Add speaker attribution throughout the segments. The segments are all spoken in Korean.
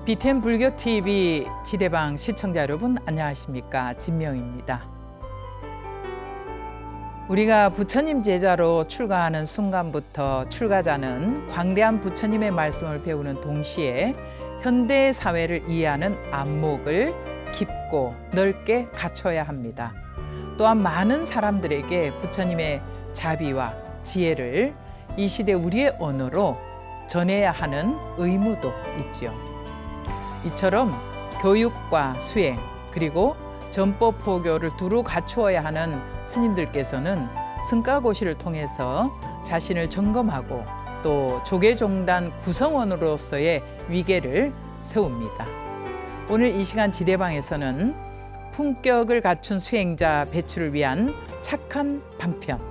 Speaker 1: BTN 불교 TV 지대방 시청자 여러분 안녕하십니까? 진명입니다. 우리가 부처님 제자로 출가하는 순간부터 출가자는 광대한 부처님의 말씀을 배우는 동시에 현대 사회를 이해하는 안목을 깊고 넓게 갖춰야 합니다. 또한 많은 사람들에게 부처님의 자비와 지혜를 이 시대 우리의 언어로 전해야 하는 의무도 있지요. 이처럼 교육과 수행 그리고 전법 포교를 두루 갖추어야 하는 스님들께서는 승가고시를 통해서 자신을 점검하고 또 조계종단 구성원으로서의 위계를 세웁니다. 오늘 이 시간 지대방에서는 품격을 갖춘 수행자 배출을 위한 착한 방편,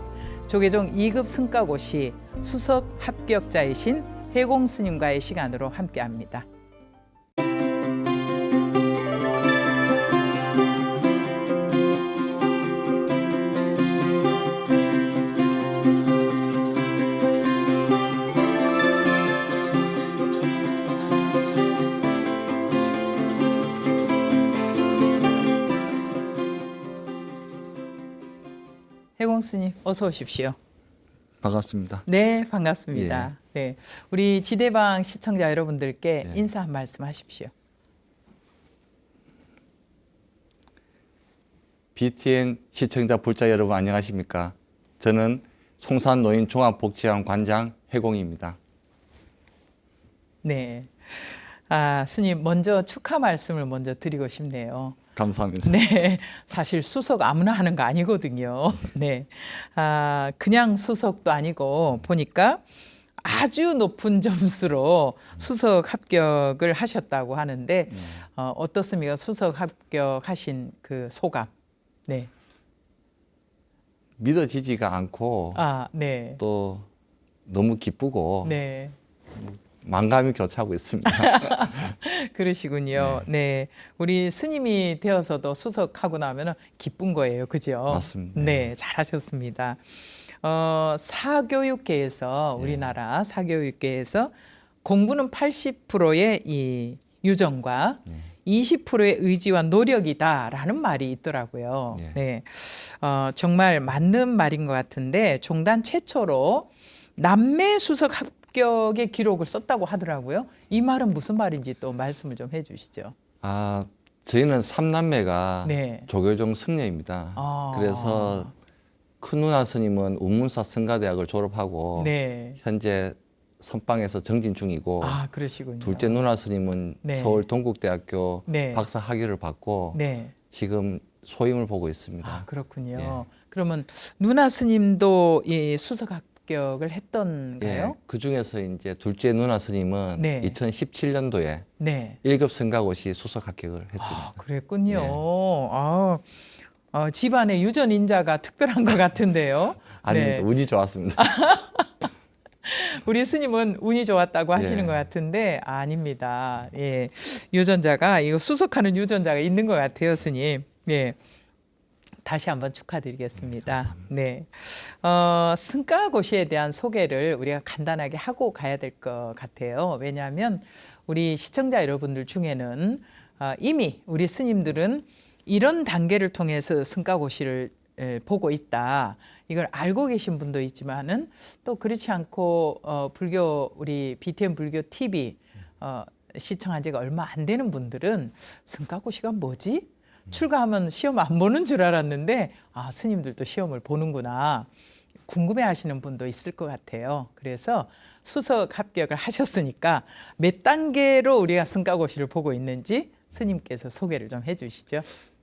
Speaker 1: 조계종 2급 승가고시 수석 합격자이신 해공 스님과의 시간으로 함께합니다. 해공 스님 어서 오십시오.
Speaker 2: 반갑습니다.
Speaker 1: 네, 반갑습니다. 네, 우리 지대방 시청자 여러분들께 인사 한 말씀 하십시오.
Speaker 2: BTN 시청자 불자 여러분 안녕하십니까? 저는 송산노인 종합복지관 관장 해공입니다.
Speaker 1: 네, 스님 먼저 축하 말씀을 먼저 드리고 싶네요.
Speaker 2: 감사합니다.
Speaker 1: 네, 사실 수석 아무나 하는 거 아니거든요. 네, 그냥 수석도 아니고 보니까 아주 높은 점수로 수석 합격을 하셨다고 하는데 어떻습니까? 수석 합격하신 그 소감. 네.
Speaker 2: 믿어지지가 않고
Speaker 1: 네.
Speaker 2: 또 너무 기쁘고
Speaker 1: 네.
Speaker 2: 만감이 교차하고 있습니다.
Speaker 1: 그러시군요. 네. 우리 스님이 되어서도 수석하고 나면 기쁜 거예요. 그죠?
Speaker 2: 맞습니다.
Speaker 1: 네. 잘하셨습니다. 사교육계에서 우리나라 사교육계에서 공부는 80%의 이 유정과 20%의 의지와 노력이다라는 말이 있더라고요. 네. 정말 맞는 말인 것 같은데 종단 최초로 남매 수석 합격의 기록을 썼다고 하더라고요. 이 말은 무슨 말인지 또 말씀을 좀 해주시죠.
Speaker 2: 저희는 3남매가
Speaker 1: 네.
Speaker 2: 조계종 승려입니다. 그래서 큰 누나 스님은 운문사 성가대학을 졸업하고
Speaker 1: 네.
Speaker 2: 현재 선방에서 정진 중이고
Speaker 1: 그러시군요.
Speaker 2: 둘째 누나 스님은
Speaker 1: 네.
Speaker 2: 서울 동국대학교
Speaker 1: 네.
Speaker 2: 박사 학위를 받고
Speaker 1: 네.
Speaker 2: 지금 소임을 보고 있습니다.
Speaker 1: 그렇군요. 그러면 누나 스님도 이 수석 합격을 했던가요?
Speaker 2: 그 중에서 이제 둘째 누나 스님은
Speaker 1: 네.
Speaker 2: 2017년도에
Speaker 1: 네.
Speaker 2: 1급 성가고시 수석 합격을 했습니다.
Speaker 1: 그랬군요.
Speaker 2: 네.
Speaker 1: 집안의 유전 인자가 특별한 것 같은데요.
Speaker 2: 아닙니다.
Speaker 1: 네.
Speaker 2: 운이 좋았습니다.
Speaker 1: 우리 스님은 운이 좋았다고 하시는 것 같은데 아닙니다. 예, 유전자가 이거 수석하는 유전자가 있는 것 같아요, 스님. 예. 다시 한번 축하드리겠습니다. 네, 승가고시에 대한 소개를 우리가 간단하게 하고 가야 될 것 같아요. 왜냐하면 우리 시청자 여러분들 중에는 이미 우리 스님들은 이런 단계를 통해서 승가고시를 보고 있다. 이걸 알고 계신 분도 있지만은 또 그렇지 않고 불교 우리 BTN 불교 TV 시청한 지가 얼마 안 되는 분들은 승가고시가 뭐지? 출가하면 시험 안 보는 줄 알았는데 스님들도 시험을 보는구나. 궁금해하시는 분도 있을 것 같아요. 그래서 수석 합격을 하셨으니까 몇 단계로 우리가 승가고시를 보고 있는지 스님께서 소개를 좀 해주시죠.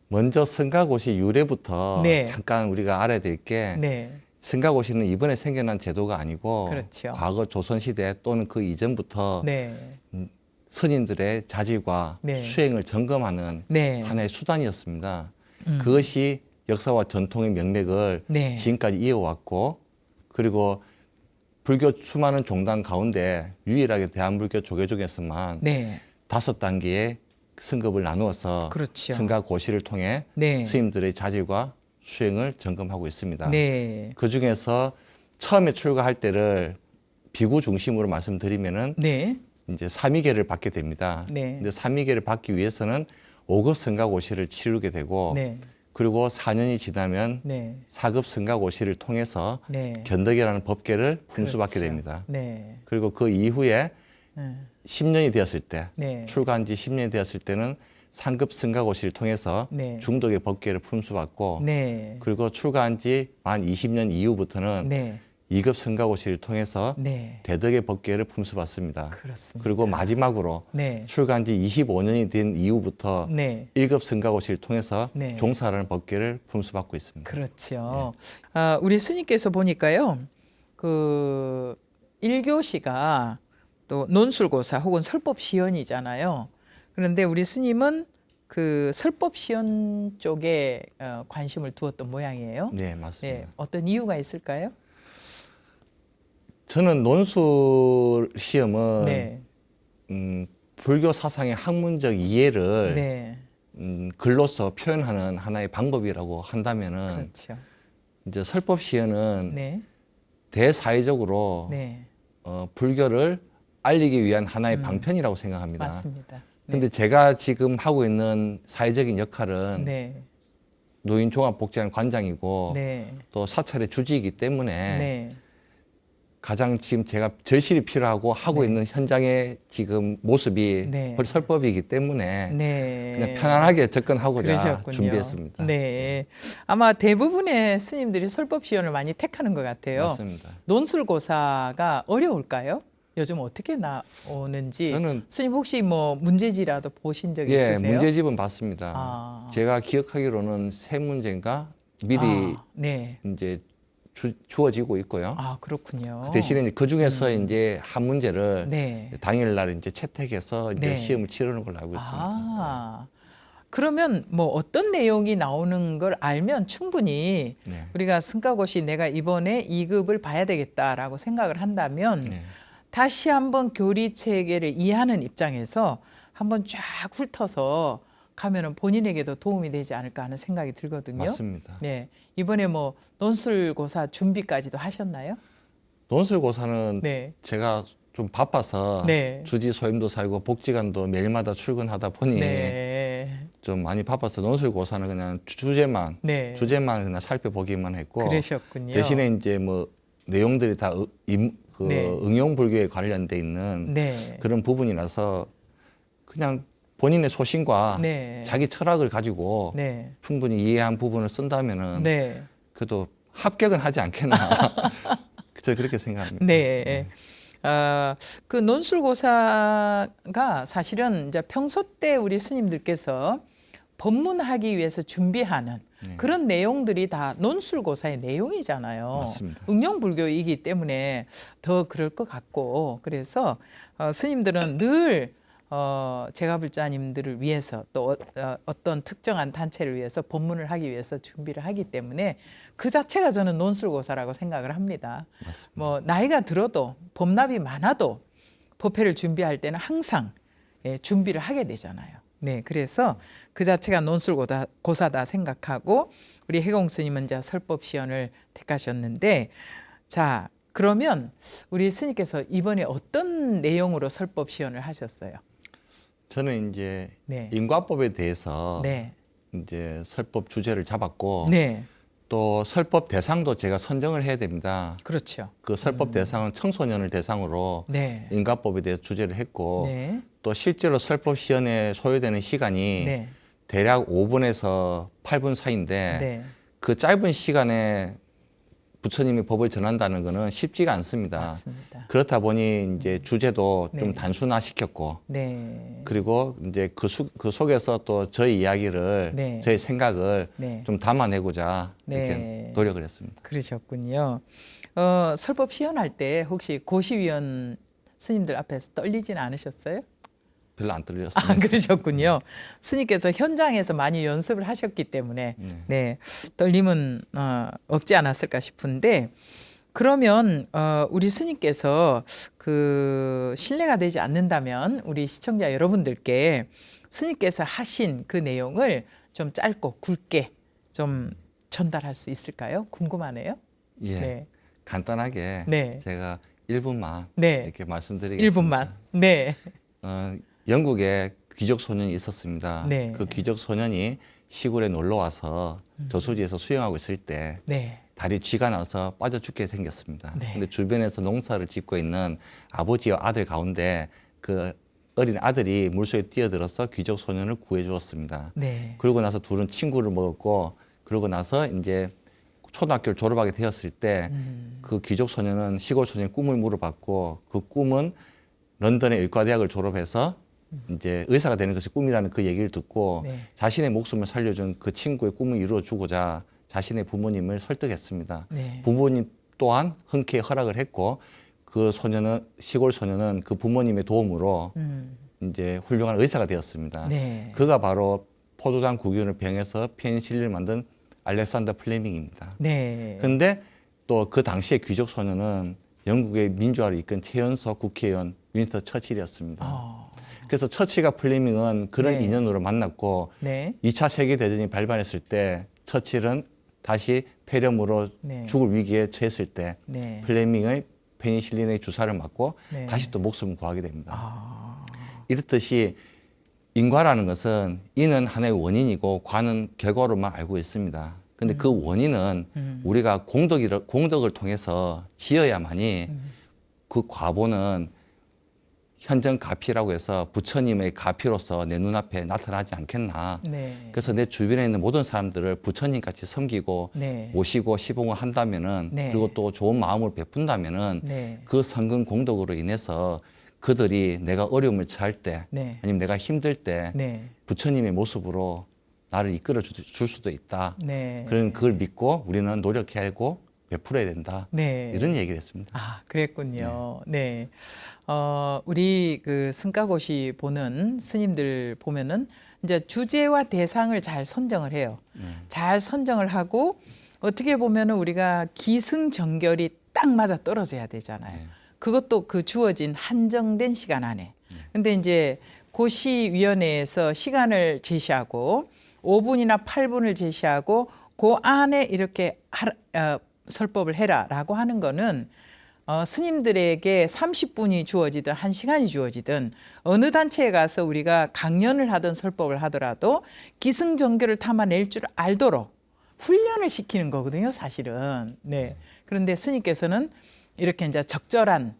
Speaker 2: 먼저 성가고시 유래부터 잠깐 우리가 알아야 될 게 성가고시는 이번에 생겨난 제도가 아니고
Speaker 1: 그렇죠.
Speaker 2: 과거 조선시대 또는 그 이전부터 스님들의 자질과 수행을 점검하는 하나의 수단이었습니다. 그것이 역사와 전통의 명맥을 지금까지 이어왔고 그리고 불교 수많은 종단 가운데 유일하게 대한불교 조계종에서만 5단계의 승급을 나누어서 승가고시를 통해 스님들의 자질과 수행을 점검하고 있습니다. 그 중에서 처음에 출가할 때를 비구 중심으로 말씀드리면은 이제 삼위계를 받게 됩니다.
Speaker 1: 네.
Speaker 2: 근데 삼위계를 받기 위해서는 5급 성가고시를 치르게 되고
Speaker 1: 네.
Speaker 2: 그리고 4년이 지나면
Speaker 1: 네.
Speaker 2: 4급 성가고시를 통해서
Speaker 1: 네.
Speaker 2: 견덕이라는 법계를 품수받게
Speaker 1: 그렇죠.
Speaker 2: 됩니다.
Speaker 1: 네.
Speaker 2: 그리고 그 이후에 10년이 되었을 때
Speaker 1: 네.
Speaker 2: 출가한 지 10년이 되었을 때는 상급 성가고시를 통해서
Speaker 1: 네.
Speaker 2: 중독의 법계를 품수받고
Speaker 1: 네.
Speaker 2: 그리고 출가한 지 만 20년 이후부터는
Speaker 1: 네.
Speaker 2: 2급 성가고시를 통해서
Speaker 1: 네.
Speaker 2: 대덕의 법계를 품수받습니다.
Speaker 1: 그렇습니다.
Speaker 2: 그리고 마지막으로
Speaker 1: 네.
Speaker 2: 출가한 지 25년이 된 이후부터
Speaker 1: 네.
Speaker 2: 1급 성가고시를 통해서
Speaker 1: 네.
Speaker 2: 종사라는 법계를 품수받고 있습니다.
Speaker 1: 그렇죠. 우리 스님께서 보니까요, 그 1교시가 또 논술고사 혹은 설법시연이잖아요. 그런데 우리 스님은 그 설법시연 쪽에 관심을 두었던 모양이에요.
Speaker 2: 네, 맞습니다.
Speaker 1: 네, 어떤 이유가 있을까요?
Speaker 2: 저는 논술 시험은
Speaker 1: 네,
Speaker 2: 불교 사상의 학문적 이해를
Speaker 1: 네,
Speaker 2: 글로서 표현하는 하나의 방법이라고 한다면은
Speaker 1: 그렇죠.
Speaker 2: 이제 설법 시연은
Speaker 1: 네,
Speaker 2: 대사회적으로
Speaker 1: 네,
Speaker 2: 불교를 알리기 위한 하나의 방편이라고 생각합니다.
Speaker 1: 맞습니다.
Speaker 2: 근데 제가 지금 하고 있는 사회적인 역할은
Speaker 1: 네,
Speaker 2: 노인종합복지관 관장이고
Speaker 1: 네,
Speaker 2: 또 사찰의 주지이기 때문에
Speaker 1: 네,
Speaker 2: 가장 지금 제가 절실히 필요하고 하고 있는 현장의 지금 모습이
Speaker 1: 네.
Speaker 2: 설법이기 때문에
Speaker 1: 네.
Speaker 2: 그냥 편안하게 접근하고자
Speaker 1: 그러셨군요.
Speaker 2: 준비했습니다.
Speaker 1: 네. 아마 대부분의 스님들이 설법 시연을 많이 택하는 것 같아요.
Speaker 2: 맞습니다.
Speaker 1: 논술고사가 어려울까요? 요즘 어떻게 나오는지.
Speaker 2: 저는
Speaker 1: 스님 혹시 뭐 문제지라도 보신 적
Speaker 2: 예,
Speaker 1: 있으세요?
Speaker 2: 문제집은 봤습니다.
Speaker 1: 아.
Speaker 2: 제가 기억하기로는 세 문제인가 미리
Speaker 1: 네.
Speaker 2: 이제 주어지고 있고요.
Speaker 1: 아, 그렇군요.
Speaker 2: 그 대신에 그 중에서 이제 한 문제를
Speaker 1: 네.
Speaker 2: 당일날 이제 채택해서 이제
Speaker 1: 네.
Speaker 2: 시험을 치르는 걸로 알고 있습니다.
Speaker 1: 아. 그러면 뭐 어떤 내용이 나오는 걸 알면 충분히
Speaker 2: 네.
Speaker 1: 우리가 승가고시 내가 이번에 2급을 봐야 되겠다라고 생각을 한다면
Speaker 2: 네.
Speaker 1: 다시 한번 교리 체계를 이해하는 입장에서 한번 쫙 훑어서 가면은 본인에게도 도움이 되지 않을까 하는 생각이 들거든요.
Speaker 2: 맞습니다.
Speaker 1: 네. 이번에 뭐 논술고사 준비까지도 하셨나요?
Speaker 2: 논술고사는
Speaker 1: 네.
Speaker 2: 제가 좀 바빠서
Speaker 1: 네.
Speaker 2: 주지 소임도 살고 복지관도 매일마다 출근하다 보니
Speaker 1: 네.
Speaker 2: 좀 많이 바빠서 논술고사는 그냥 주제만
Speaker 1: 네.
Speaker 2: 그냥 살펴보기만 했고
Speaker 1: 그러셨군요.
Speaker 2: 대신에 이제 뭐 내용들이 다
Speaker 1: 네.
Speaker 2: 응용 불교에 관련돼 있는
Speaker 1: 네.
Speaker 2: 그런 부분이라서 그냥 본인의 소신과
Speaker 1: 네.
Speaker 2: 자기 철학을 가지고
Speaker 1: 네.
Speaker 2: 충분히 이해한 부분을 쓴다면은
Speaker 1: 네.
Speaker 2: 그래도 합격은 하지 않겠나. 저 그렇게 생각합니다.
Speaker 1: 네. 그 논술고사가 사실은 이제 평소 때 우리 스님들께서 법문하기 위해서 준비하는 그런 내용들이 다 논술고사의 내용이잖아요.
Speaker 2: 맞습니다.
Speaker 1: 응용불교이기 때문에 더 그럴 것 같고 그래서 스님들은 늘 제가불자님들을 위해서 또 어떤 특정한 단체를 위해서 법문을 하기 위해서 준비를 하기 때문에 그 자체가 저는 논술고사라고 생각을 합니다.
Speaker 2: 맞습니다.
Speaker 1: 뭐 나이가 들어도 법납이 많아도 법회를 준비할 때는 항상 준비를 하게 되잖아요. 네, 그래서 그 자체가 논술고사다 생각하고 우리 해공 스님은 이제 설법시연을 택하셨는데 자 그러면 우리 스님께서 이번에 어떤 내용으로 설법시연을 하셨어요?
Speaker 2: 저는 이제
Speaker 1: 네.
Speaker 2: 인과법에 대해서
Speaker 1: 네.
Speaker 2: 이제 설법 주제를 잡았고
Speaker 1: 네.
Speaker 2: 또 설법 대상도 제가 선정을 해야 됩니다.
Speaker 1: 그렇죠.
Speaker 2: 그 설법 대상은 청소년을 대상으로
Speaker 1: 네.
Speaker 2: 인과법에 대해서 주제를 했고
Speaker 1: 네.
Speaker 2: 또 실제로 설법 시연에 소요되는 시간이
Speaker 1: 네.
Speaker 2: 대략 5분에서 8분 사이인데
Speaker 1: 네.
Speaker 2: 그 짧은 시간에 부처님이 법을 전한다는 것은 쉽지가 않습니다.
Speaker 1: 맞습니다.
Speaker 2: 그렇다 보니 이제 주제도 좀
Speaker 1: 네.
Speaker 2: 단순화시켰고
Speaker 1: 네.
Speaker 2: 그리고 이제 그 속에서 또 저희 이야기를
Speaker 1: 네.
Speaker 2: 저희 생각을
Speaker 1: 네.
Speaker 2: 좀 담아내고자 이렇게
Speaker 1: 네.
Speaker 2: 노력을 했습니다.
Speaker 1: 그러셨군요. 설법 시연할 때 혹시 고시위원 스님들 앞에서 떨리지는 않으셨어요?
Speaker 2: 별로 안 떨렸습니다.
Speaker 1: 아, 그러셨군요. 스님께서 현장에서 많이 연습을 하셨기 때문에 네, 떨림은 없지 않았을까 싶은데 그러면 우리 스님께서 그 신뢰가 되지 않는다면 우리 시청자 여러분들께 스님께서 하신 그 내용을 좀 짧고 굵게 좀 전달할 수 있을까요? 궁금하네요.
Speaker 2: 예,
Speaker 1: 네.
Speaker 2: 간단하게
Speaker 1: 네.
Speaker 2: 제가 1분만
Speaker 1: 네.
Speaker 2: 이렇게 말씀드리겠습니다.
Speaker 1: 1분만. 네.
Speaker 2: 영국에 귀족 소년이 있었습니다.
Speaker 1: 네.
Speaker 2: 그 귀족 소년이 시골에 놀러 와서 저수지에서 수영하고 있을 때
Speaker 1: 네.
Speaker 2: 다리 쥐가 나서 빠져 죽게 생겼습니다.
Speaker 1: 네.
Speaker 2: 근데 주변에서 농사를 짓고 있는 아버지와 아들 가운데 그 어린 아들이 물속에 뛰어들어서 귀족 소년을 구해 주었습니다.
Speaker 1: 네.
Speaker 2: 그러고 나서 둘은 친구를 먹었고, 그러고 나서 이제 초등학교를 졸업하게 되었을 때 그 귀족 소년은 시골 소년의 꿈을 물어봤고, 그 꿈은 런던의 의과대학을 졸업해서 이제 의사가 되는 것이 꿈이라는 그 얘기를 듣고
Speaker 1: 네.
Speaker 2: 자신의 목숨을 살려준 그 친구의 꿈을 이루어주고자 자신의 부모님을 설득했습니다.
Speaker 1: 네.
Speaker 2: 부모님 또한 흔쾌히 허락을 했고, 그 소년은, 시골 소년은 그 부모님의 도움으로 이제 훌륭한 의사가 되었습니다.
Speaker 1: 네.
Speaker 2: 그가 바로 포도당 구균을 병해서 페니실린을 만든 알렉산더 플레밍입니다.
Speaker 1: 네.
Speaker 2: 근데 또 그 당시의 귀족 소년은 영국의 민주화를 이끈 최연소 국회의원 윈스턴 처칠이었습니다. 그래서 처칠과 플레밍은 그런
Speaker 1: 네.
Speaker 2: 인연으로 만났고,
Speaker 1: 네.
Speaker 2: 2차 세계대전이 발발했을 때 처칠은 다시 폐렴으로
Speaker 1: 네.
Speaker 2: 죽을 위기에 처했을 때
Speaker 1: 네.
Speaker 2: 플레밍의 페니실린의 주사를 맞고
Speaker 1: 네.
Speaker 2: 다시 또 목숨을 구하게 됩니다. 이렇듯이 인과라는 것은 인은 하나의 원인이고 과는 결과로만 알고 있습니다. 근데 그 원인은 우리가 공덕을 통해서 지어야만이 그 과보는 현정 가피라고 해서 부처님의 가피로서 내 눈앞에 나타나지 않겠나.
Speaker 1: 네.
Speaker 2: 그래서 내 주변에 있는 모든 사람들을 부처님 같이 섬기고
Speaker 1: 네.
Speaker 2: 모시고 시봉을 한다면은,
Speaker 1: 네.
Speaker 2: 그리고 또 좋은 마음을 베푼다면은
Speaker 1: 네.
Speaker 2: 그 성근 공덕으로 인해서 그들이 내가 어려움을 처할 때,
Speaker 1: 네.
Speaker 2: 아니면 내가 힘들 때
Speaker 1: 네.
Speaker 2: 부처님의 모습으로 나를 이끌어 줄 수도 있다.
Speaker 1: 네.
Speaker 2: 그런 그걸 믿고 우리는 노력해야 하고 베풀어야 된다.
Speaker 1: 네.
Speaker 2: 이런 얘기를 했습니다.
Speaker 1: 아, 그랬군요. 네. 우리 그 승가고시 보는 스님들 보면은 이제 주제와 대상을 잘 선정을 해요. 잘 선정을 하고 어떻게 보면은 우리가 기승전결이 딱 맞아 떨어져야 되잖아요. 그것도 그 주어진 한정된 시간 안에. 근데 이제 고시위원회에서 시간을 제시하고 5분이나 8분을 제시하고 그 안에 이렇게 설법을 해라라고 하는 거는 스님들에게 30분이 주어지든 1시간이 주어지든 어느 단체에 가서 우리가 강연을 하든 설법을 하더라도 기승전결을 담아낼 줄 알도록 훈련을 시키는 거거든요, 사실은. 네. 그런데 스님께서는 이렇게 이제 적절한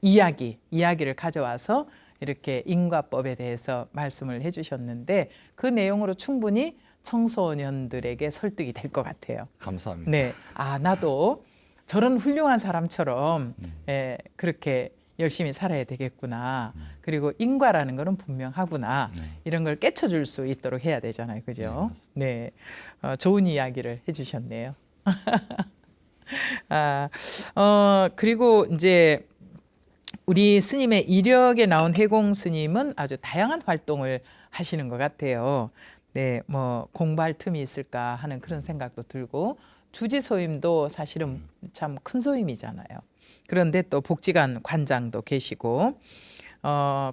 Speaker 1: 이야기를 가져와서 이렇게 인과법에 대해서 말씀을 해주셨는데 그 내용으로 충분히 청소년들에게 설득이 될 것 같아요.
Speaker 2: 감사합니다.
Speaker 1: 네, 아 나도 저런 훌륭한 사람처럼 그렇게 열심히 살아야 되겠구나. 그리고 인과라는 거는 분명하구나. 이런 걸 깨쳐줄 수 있도록 해야 되잖아요, 그죠? 네, 좋은 이야기를 해주셨네요. 그리고 이제 우리 스님의 이력에 나온 해공 스님은 아주 다양한 활동을 하시는 것 같아요. 네, 뭐 공부할 틈이 있을까 하는 그런 생각도 들고 주지 소임도 사실은 참 큰 소임이잖아요. 그런데 또 복지관 관장도 계시고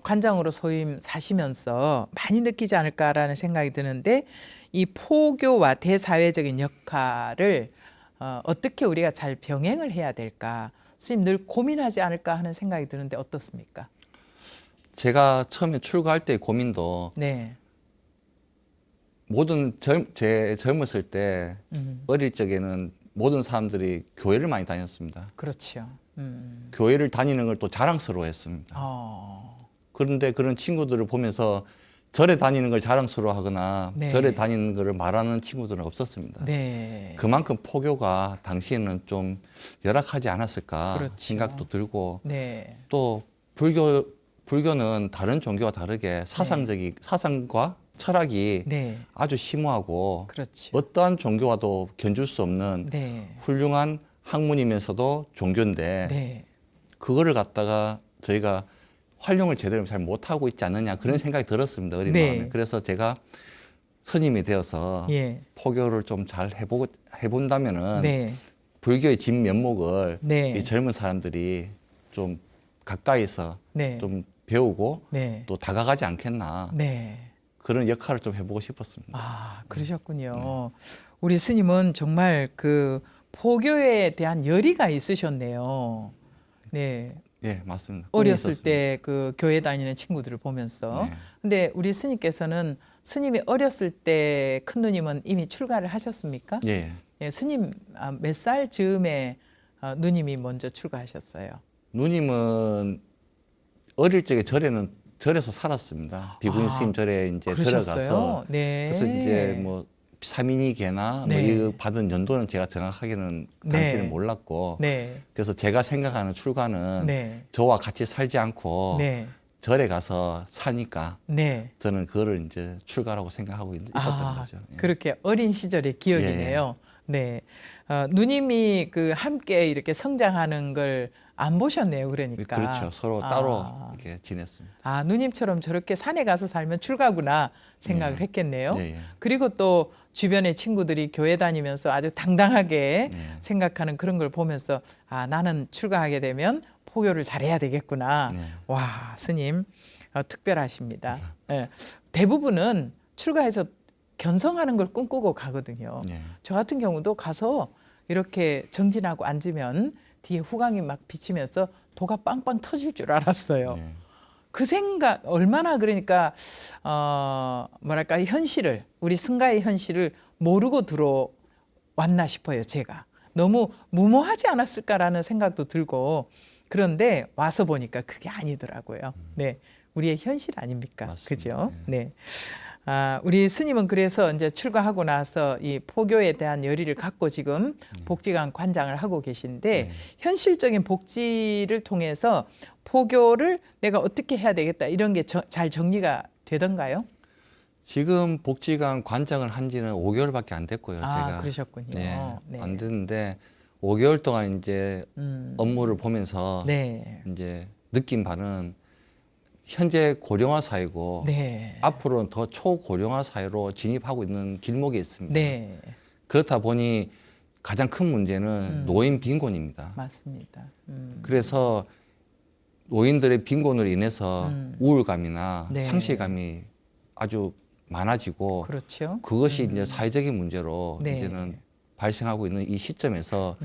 Speaker 1: 관장으로 소임 사시면서 많이 느끼지 않을까라는 생각이 드는데 이 포교와 대사회적인 역할을 어떻게 우리가 잘 병행을 해야 될까? 스님 늘 고민하지 않을까 하는 생각이 드는데 어떻습니까?
Speaker 2: 제가 처음에 출가할 때의 고민도
Speaker 1: 네.
Speaker 2: 제 젊었을 때 어릴 적에는 모든 사람들이 교회를 많이 다녔습니다.
Speaker 1: 그렇죠.
Speaker 2: 교회를 다니는 걸 또 자랑스러워했습니다. 그런데 그런 친구들을 보면서 절에 다니는 걸 자랑스러워하거나
Speaker 1: 네.
Speaker 2: 절에 다니는 것을 말하는 친구들은 없었습니다.
Speaker 1: 네.
Speaker 2: 그만큼 포교가 당시에는 좀 열악하지 않았을까
Speaker 1: 그렇죠.
Speaker 2: 생각도 들고
Speaker 1: 네.
Speaker 2: 또 불교는 다른 종교와 다르게 사상과 철학이
Speaker 1: 네.
Speaker 2: 아주 심오하고
Speaker 1: 그렇죠.
Speaker 2: 어떠한 종교와도 견줄 수 없는
Speaker 1: 네.
Speaker 2: 훌륭한 학문이면서도 종교인데
Speaker 1: 네.
Speaker 2: 그거를 갖다가 저희가 활용을 제대로 잘 못하고 있지 않느냐 그런 생각이 들었습니다. 어린
Speaker 1: 네.
Speaker 2: 마음에. 그래서 제가 스님이 되어서
Speaker 1: 예.
Speaker 2: 포교를 좀 잘 해본다면은
Speaker 1: 네.
Speaker 2: 불교의 진면목을
Speaker 1: 네.
Speaker 2: 이 젊은 사람들이 좀 가까이서
Speaker 1: 네.
Speaker 2: 좀 배우고
Speaker 1: 네.
Speaker 2: 또 다가가지 않겠나
Speaker 1: 네.
Speaker 2: 그런 역할을 좀 해보고 싶었습니다.
Speaker 1: 아, 그러셨군요. 우리 스님은 정말 그 포교에 대한 열의가 있으셨네요. 네.
Speaker 2: 예, 맞습니다. 꿈이
Speaker 1: 어렸을
Speaker 2: 있었습니다.
Speaker 1: 때 그 교회 다니는 친구들을 보면서.
Speaker 2: 네.
Speaker 1: 근데 우리 스님께서는 스님이 어렸을 때 큰 누님은 이미 출가를 하셨습니까?
Speaker 2: 예.
Speaker 1: 예, 스님 몇 살 즈음에 누님이 먼저 출가하셨어요?
Speaker 2: 누님은 어릴 적에 절에서 살았습니다. 비구니 스님 절에 이제
Speaker 1: 그러셨어요?
Speaker 2: 들어가서
Speaker 1: 네.
Speaker 2: 그래서 이제 뭐 사민이 개나
Speaker 1: 네.
Speaker 2: 뭐 이거 받은 연도는 제가 정확하게는 당시에는
Speaker 1: 네.
Speaker 2: 몰랐고
Speaker 1: 네.
Speaker 2: 그래서 제가 생각하는 출가는
Speaker 1: 네.
Speaker 2: 저와 같이 살지 않고
Speaker 1: 네.
Speaker 2: 절에 가서 사니까
Speaker 1: 네.
Speaker 2: 저는 그거를 이제 출가라고 생각하고 있었던 거죠. 예.
Speaker 1: 그렇게 어린 시절의 기억이네요. 네. 누님이 그 함께 이렇게 성장하는 걸 안 보셨네요. 그러니까.
Speaker 2: 그렇죠. 서로 따로 이렇게 지냈습니다.
Speaker 1: 누님처럼 저렇게 산에 가서 살면 출가구나 생각을 했겠네요.
Speaker 2: 예, 예.
Speaker 1: 그리고 또 주변의 친구들이 교회 다니면서 아주 당당하게
Speaker 2: 예.
Speaker 1: 생각하는 그런 걸 보면서 나는 출가하게 되면 포교를 잘해야 되겠구나.
Speaker 2: 네.
Speaker 1: 와, 스님 특별하십니다. 예. 대부분은 출가해서 견성하는 걸 꿈꾸고 가거든요.
Speaker 2: 예.
Speaker 1: 저 같은 경우도 가서 이렇게 정진하고 앉으면 뒤에 후광이 막 비치면서 도가 빵빵 터질 줄 알았어요.
Speaker 2: 예.
Speaker 1: 그 생각 얼마나 그러니까 뭐랄까 현실을 우리 승가의 현실을 모르고 들어왔나 싶어요. 제가 너무 무모하지 않았을까라는 생각도 들고 그런데 와서 보니까 그게 아니더라고요. 네, 우리의 현실 아닙니까?
Speaker 2: 맞습니다.
Speaker 1: 그죠? 네. 우리 스님은 그래서 이제 출가하고 나서 이 포교에 대한 열의를 갖고 지금 복지관 관장을 하고 계신데
Speaker 2: 네.
Speaker 1: 현실적인 복지를 통해서 포교를 내가 어떻게 해야 되겠다 이런 게 잘 정리가 되던가요?
Speaker 2: 지금 복지관 관장을 한 지는 5개월밖에 안 됐고요. 제가.
Speaker 1: 그러셨군요.
Speaker 2: 네,
Speaker 1: 네.
Speaker 2: 안 됐는데 5개월 동안 이제 업무를 보면서
Speaker 1: 네.
Speaker 2: 이제 느낀 바는 현재 고령화 사회고
Speaker 1: 네.
Speaker 2: 앞으로는 더 초고령화 사회로 진입하고 있는 길목에 있습니다.
Speaker 1: 네.
Speaker 2: 그렇다 보니 가장 큰 문제는 노인 빈곤입니다.
Speaker 1: 맞습니다.
Speaker 2: 그래서 노인들의 빈곤으로 인해서 우울감이나
Speaker 1: 네.
Speaker 2: 상실감이 아주 많아지고
Speaker 1: 그렇죠.
Speaker 2: 그것이 이제 사회적인 문제로
Speaker 1: 네.
Speaker 2: 이제는 발생하고 있는 이 시점에서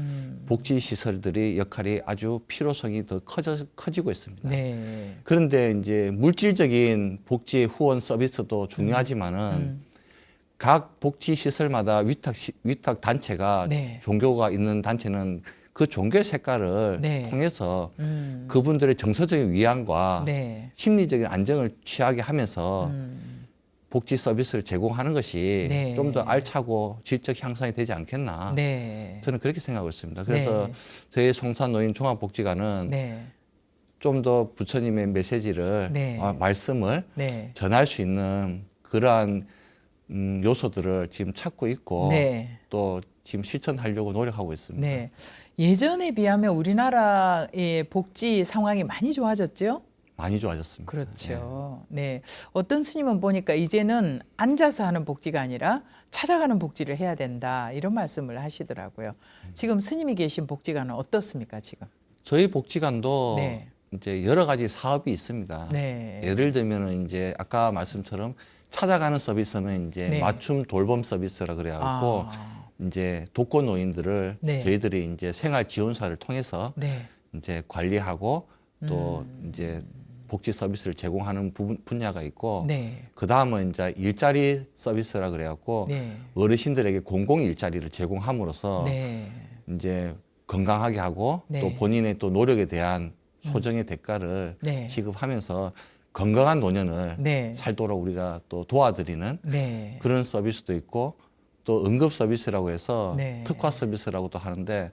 Speaker 2: 복지 시설들의 역할이 아주 필요성이 더 커지고 있습니다.
Speaker 1: 네.
Speaker 2: 그런데 이제 물질적인 복지 후원 서비스도 중요하지만은 각 복지 시설마다 위탁 단체가
Speaker 1: 네.
Speaker 2: 종교가 있는 단체는 그 종교의 색깔을
Speaker 1: 네.
Speaker 2: 통해서 그분들의 정서적인 위안과
Speaker 1: 네.
Speaker 2: 심리적인 안정을 취하게 하면서 복지 서비스를 제공하는 것이
Speaker 1: 네.
Speaker 2: 좀 더 알차고 질적 향상이 되지 않겠나.
Speaker 1: 네.
Speaker 2: 저는 그렇게 생각하고 있습니다. 그래서
Speaker 1: 네.
Speaker 2: 저희 송산노인 종합복지관은
Speaker 1: 네.
Speaker 2: 좀 더 부처님의 메시지를
Speaker 1: 네.
Speaker 2: 말씀을
Speaker 1: 네.
Speaker 2: 전할 수 있는 그러한 요소들을 지금 찾고 있고
Speaker 1: 네.
Speaker 2: 또 지금 실천하려고 노력하고 있습니다.
Speaker 1: 네. 예전에 비하면 우리나라의 복지 상황이 많이 좋아졌죠?
Speaker 2: 많이 좋아졌습니다.
Speaker 1: 그렇죠. 네. 어떤 스님은 보니까 이제는 앉아서 하는 복지가 아니라 찾아가는 복지를 해야 된다. 이런 말씀을 하시더라고요. 지금 스님이 계신 복지관은 어떻습니까, 지금?
Speaker 2: 저희 복지관도
Speaker 1: 네.
Speaker 2: 이제 여러 가지 사업이 있습니다.
Speaker 1: 네.
Speaker 2: 예를 들면은 이제 아까 말씀처럼 찾아가는 서비스는 이제
Speaker 1: 네.
Speaker 2: 맞춤 돌봄 서비스라 그래갖고 이제 독거 노인들을
Speaker 1: 네.
Speaker 2: 저희들이 이제 생활 지원사를 통해서
Speaker 1: 네.
Speaker 2: 이제 관리하고 또 이제 복지 서비스를 제공하는 분야가 있고
Speaker 1: 네.
Speaker 2: 그 다음은 이제 일자리 서비스라 그래갖고
Speaker 1: 네.
Speaker 2: 어르신들에게 공공 일자리를 제공함으로써
Speaker 1: 네.
Speaker 2: 이제 건강하게 하고
Speaker 1: 네.
Speaker 2: 또 본인의 또 노력에 대한 소정의 대가를
Speaker 1: 네.
Speaker 2: 지급하면서 건강한 노년을
Speaker 1: 네.
Speaker 2: 살도록 우리가 또 도와드리는
Speaker 1: 네.
Speaker 2: 그런 서비스도 있고 또 응급 서비스라고 해서
Speaker 1: 네.
Speaker 2: 특화 서비스라고도 하는데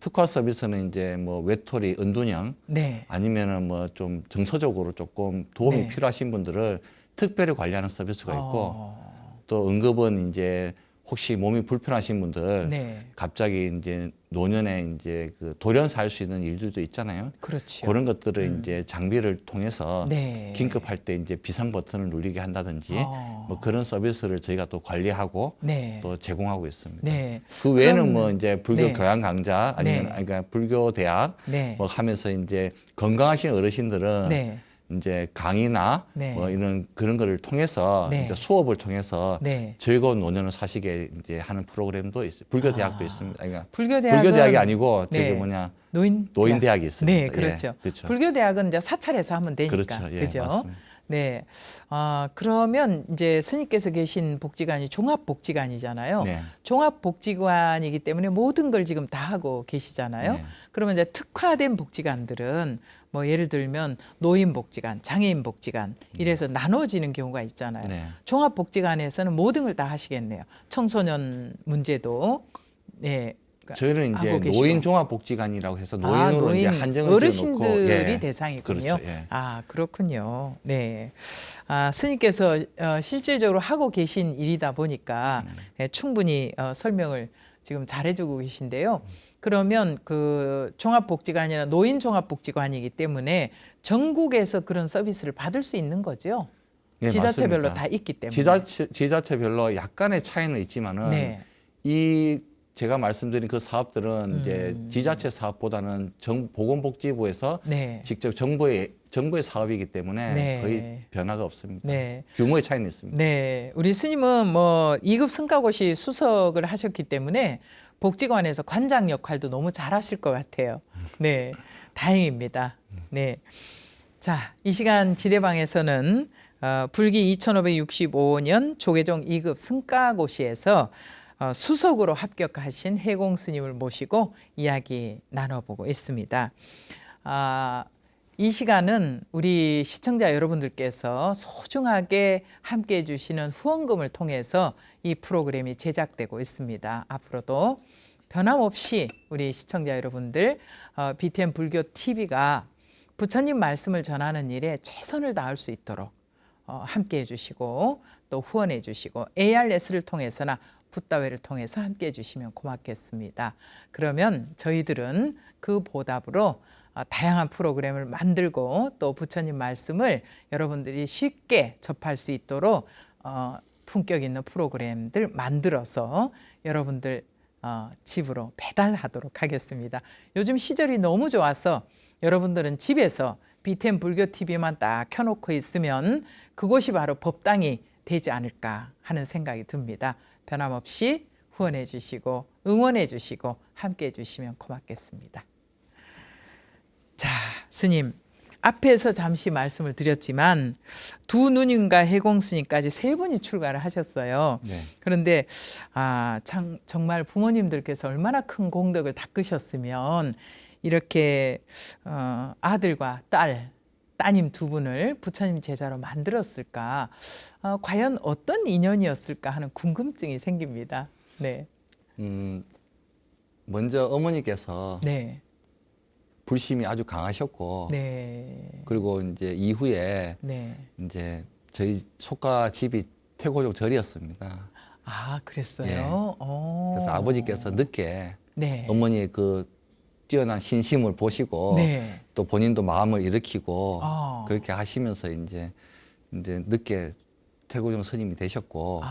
Speaker 2: 특화 서비스는 이제 뭐 외톨이, 은둔형
Speaker 1: 네.
Speaker 2: 아니면은 뭐 좀 정서적으로 조금 도움이
Speaker 1: 네.
Speaker 2: 필요하신 분들을 특별히 관리하는 서비스가 있고
Speaker 1: 어.
Speaker 2: 또 응급은 이제 혹시 몸이 불편하신 분들
Speaker 1: 네.
Speaker 2: 갑자기 이제 노년에 이제 그 돌연사 할 수 있는 일들도 있잖아요.
Speaker 1: 그렇죠.
Speaker 2: 그런 것들을 이제 장비를 통해서
Speaker 1: 네.
Speaker 2: 긴급할 때 이제 비상 버튼을 누르게 한다든지
Speaker 1: 어.
Speaker 2: 뭐 그런 서비스를 저희가 또 관리하고
Speaker 1: 네.
Speaker 2: 또 제공하고 있습니다.
Speaker 1: 네.
Speaker 2: 그 외에는
Speaker 1: 그럼-
Speaker 2: 뭐 이제 불교
Speaker 1: 네.
Speaker 2: 교양 강좌 아니면
Speaker 1: 네.
Speaker 2: 그러니까 불교 대학
Speaker 1: 네.
Speaker 2: 뭐 하면서 이제 건강하신 어르신들은
Speaker 1: 네.
Speaker 2: 이제 강의나
Speaker 1: 네.
Speaker 2: 뭐 이런 그런 거를 통해서
Speaker 1: 네.
Speaker 2: 이제 수업을 통해서
Speaker 1: 네.
Speaker 2: 즐거운 노년을 사시게 이제 하는 프로그램도 있어요. 불교 대학도 있습니다. 그러니까
Speaker 1: 불교 대학은
Speaker 2: 불교 대학이 아니고
Speaker 1: 네.
Speaker 2: 저기 뭐냐
Speaker 1: 노인
Speaker 2: 대학이 있습니다.
Speaker 1: 네, 그렇죠.
Speaker 2: 예, 그렇죠.
Speaker 1: 불교 대학은 이제 사찰에서 하면 되니까.
Speaker 2: 그렇죠. 예,
Speaker 1: 그죠?
Speaker 2: 맞습니다.
Speaker 1: 네. 그러면 이제 스님께서 계신 복지관이 종합복지관이잖아요.
Speaker 2: 네.
Speaker 1: 종합복지관이기 때문에 모든 걸 지금 다 하고 계시잖아요.
Speaker 2: 네.
Speaker 1: 그러면 이제 특화된 복지관들은 뭐 예를 들면 노인복지관, 장애인복지관 이래서 나눠지는 경우가 있잖아요.
Speaker 2: 네.
Speaker 1: 종합복지관에서는 모든 걸 다 하시겠네요. 청소년 문제도 네.
Speaker 2: 저희는 이제
Speaker 1: 하고 계시고.
Speaker 2: 노인 종합복지관이라고 해서 노인으로 이제 한정을
Speaker 1: 어르신들이
Speaker 2: 지어놓고 예.
Speaker 1: 대상이군요.
Speaker 2: 그렇죠. 예.
Speaker 1: 그렇군요. 네. 스님께서 실질적으로 하고 계신 일이다 보니까 충분히 설명을 지금 잘해주고 계신데요. 그러면 그 종합복지관이나 노인 종합복지관이기 때문에 전국에서 그런 서비스를 받을 수 있는 거죠.
Speaker 2: 예,
Speaker 1: 지자체별로
Speaker 2: 맞습니다.
Speaker 1: 다 있기 때문에.
Speaker 2: 지자체별로 약간의 차이는 있지만은
Speaker 1: 네.
Speaker 2: 이 제가 말씀드린 그 사업들은 이제 지자체 사업보다는 보건복지부에서
Speaker 1: 네.
Speaker 2: 직접 정부의 사업이기 때문에
Speaker 1: 네.
Speaker 2: 거의 변화가 없습니다.
Speaker 1: 네.
Speaker 2: 규모의 차이는 있습니다.
Speaker 1: 네, 우리 스님은 뭐 2급 승가고시 수석을 하셨기 때문에 복지관에서 관장 역할도 너무 잘하실 것 같아요. 네, 다행입니다. 네, 자, 이 시간 지대방에서는 불기 2565년 조계종 2급 승가고시에서 수석으로 합격하신 해공 스님을 모시고 이야기 나눠보고 있습니다. 이 시간은 우리 시청자 여러분들께서 소중하게 함께해 주시는 후원금을 통해서 이 프로그램이 제작되고 있습니다. 앞으로도 변함없이 우리 시청자 여러분들 BTN 불교 TV가 부처님 말씀을 전하는 일에 최선을 다할 수 있도록 함께해 주시고 또 후원해 주시고 ARS를 통해서나 붓다회를 통해서 함께해 주시면 고맙겠습니다. 그러면 저희들은 그 보답으로 다양한 프로그램을 만들고 또 부처님 말씀을 여러분들이 쉽게 접할 수 있도록 품격 있는 프로그램들 만들어서 여러분들 집으로 배달하도록 하겠습니다. 요즘 시절이 너무 좋아서 여러분들은 집에서 BTN 불교 TV만 딱 켜놓고 있으면 그곳이 바로 법당이 되지 않을까 하는 생각이 듭니다. 변함없이 후원해 주시고 응원해 주시고 함께해 주시면 고맙겠습니다. 자, 스님 앞에서 잠시 말씀을 드렸지만 두 누님과 해공 스님까지 세 분이 출가를 하셨어요.
Speaker 2: 네.
Speaker 1: 그런데 정말 부모님들께서 얼마나 큰 공덕을 닦으셨으면 이렇게 아들과 따님 두 분을 부처님 제자로 만들었을까? 과연 어떤 인연이었을까 하는 궁금증이 생깁니다. 네.
Speaker 2: 먼저 어머니께서
Speaker 1: 네.
Speaker 2: 불심이 아주 강하셨고
Speaker 1: 네.
Speaker 2: 그리고 이제 이후에
Speaker 1: 네.
Speaker 2: 이제 저희 속가 집이 태고종 절이었습니다.
Speaker 1: 그랬어요.
Speaker 2: 예.
Speaker 1: 오.
Speaker 2: 그래서 아버지께서 늦게
Speaker 1: 네.
Speaker 2: 어머니의 그 뛰어난 신심을 보시고
Speaker 1: 네.
Speaker 2: 또 본인도 마음을 일으키고 그렇게 하시면서 이제 늦게 태고종 스님이 되셨고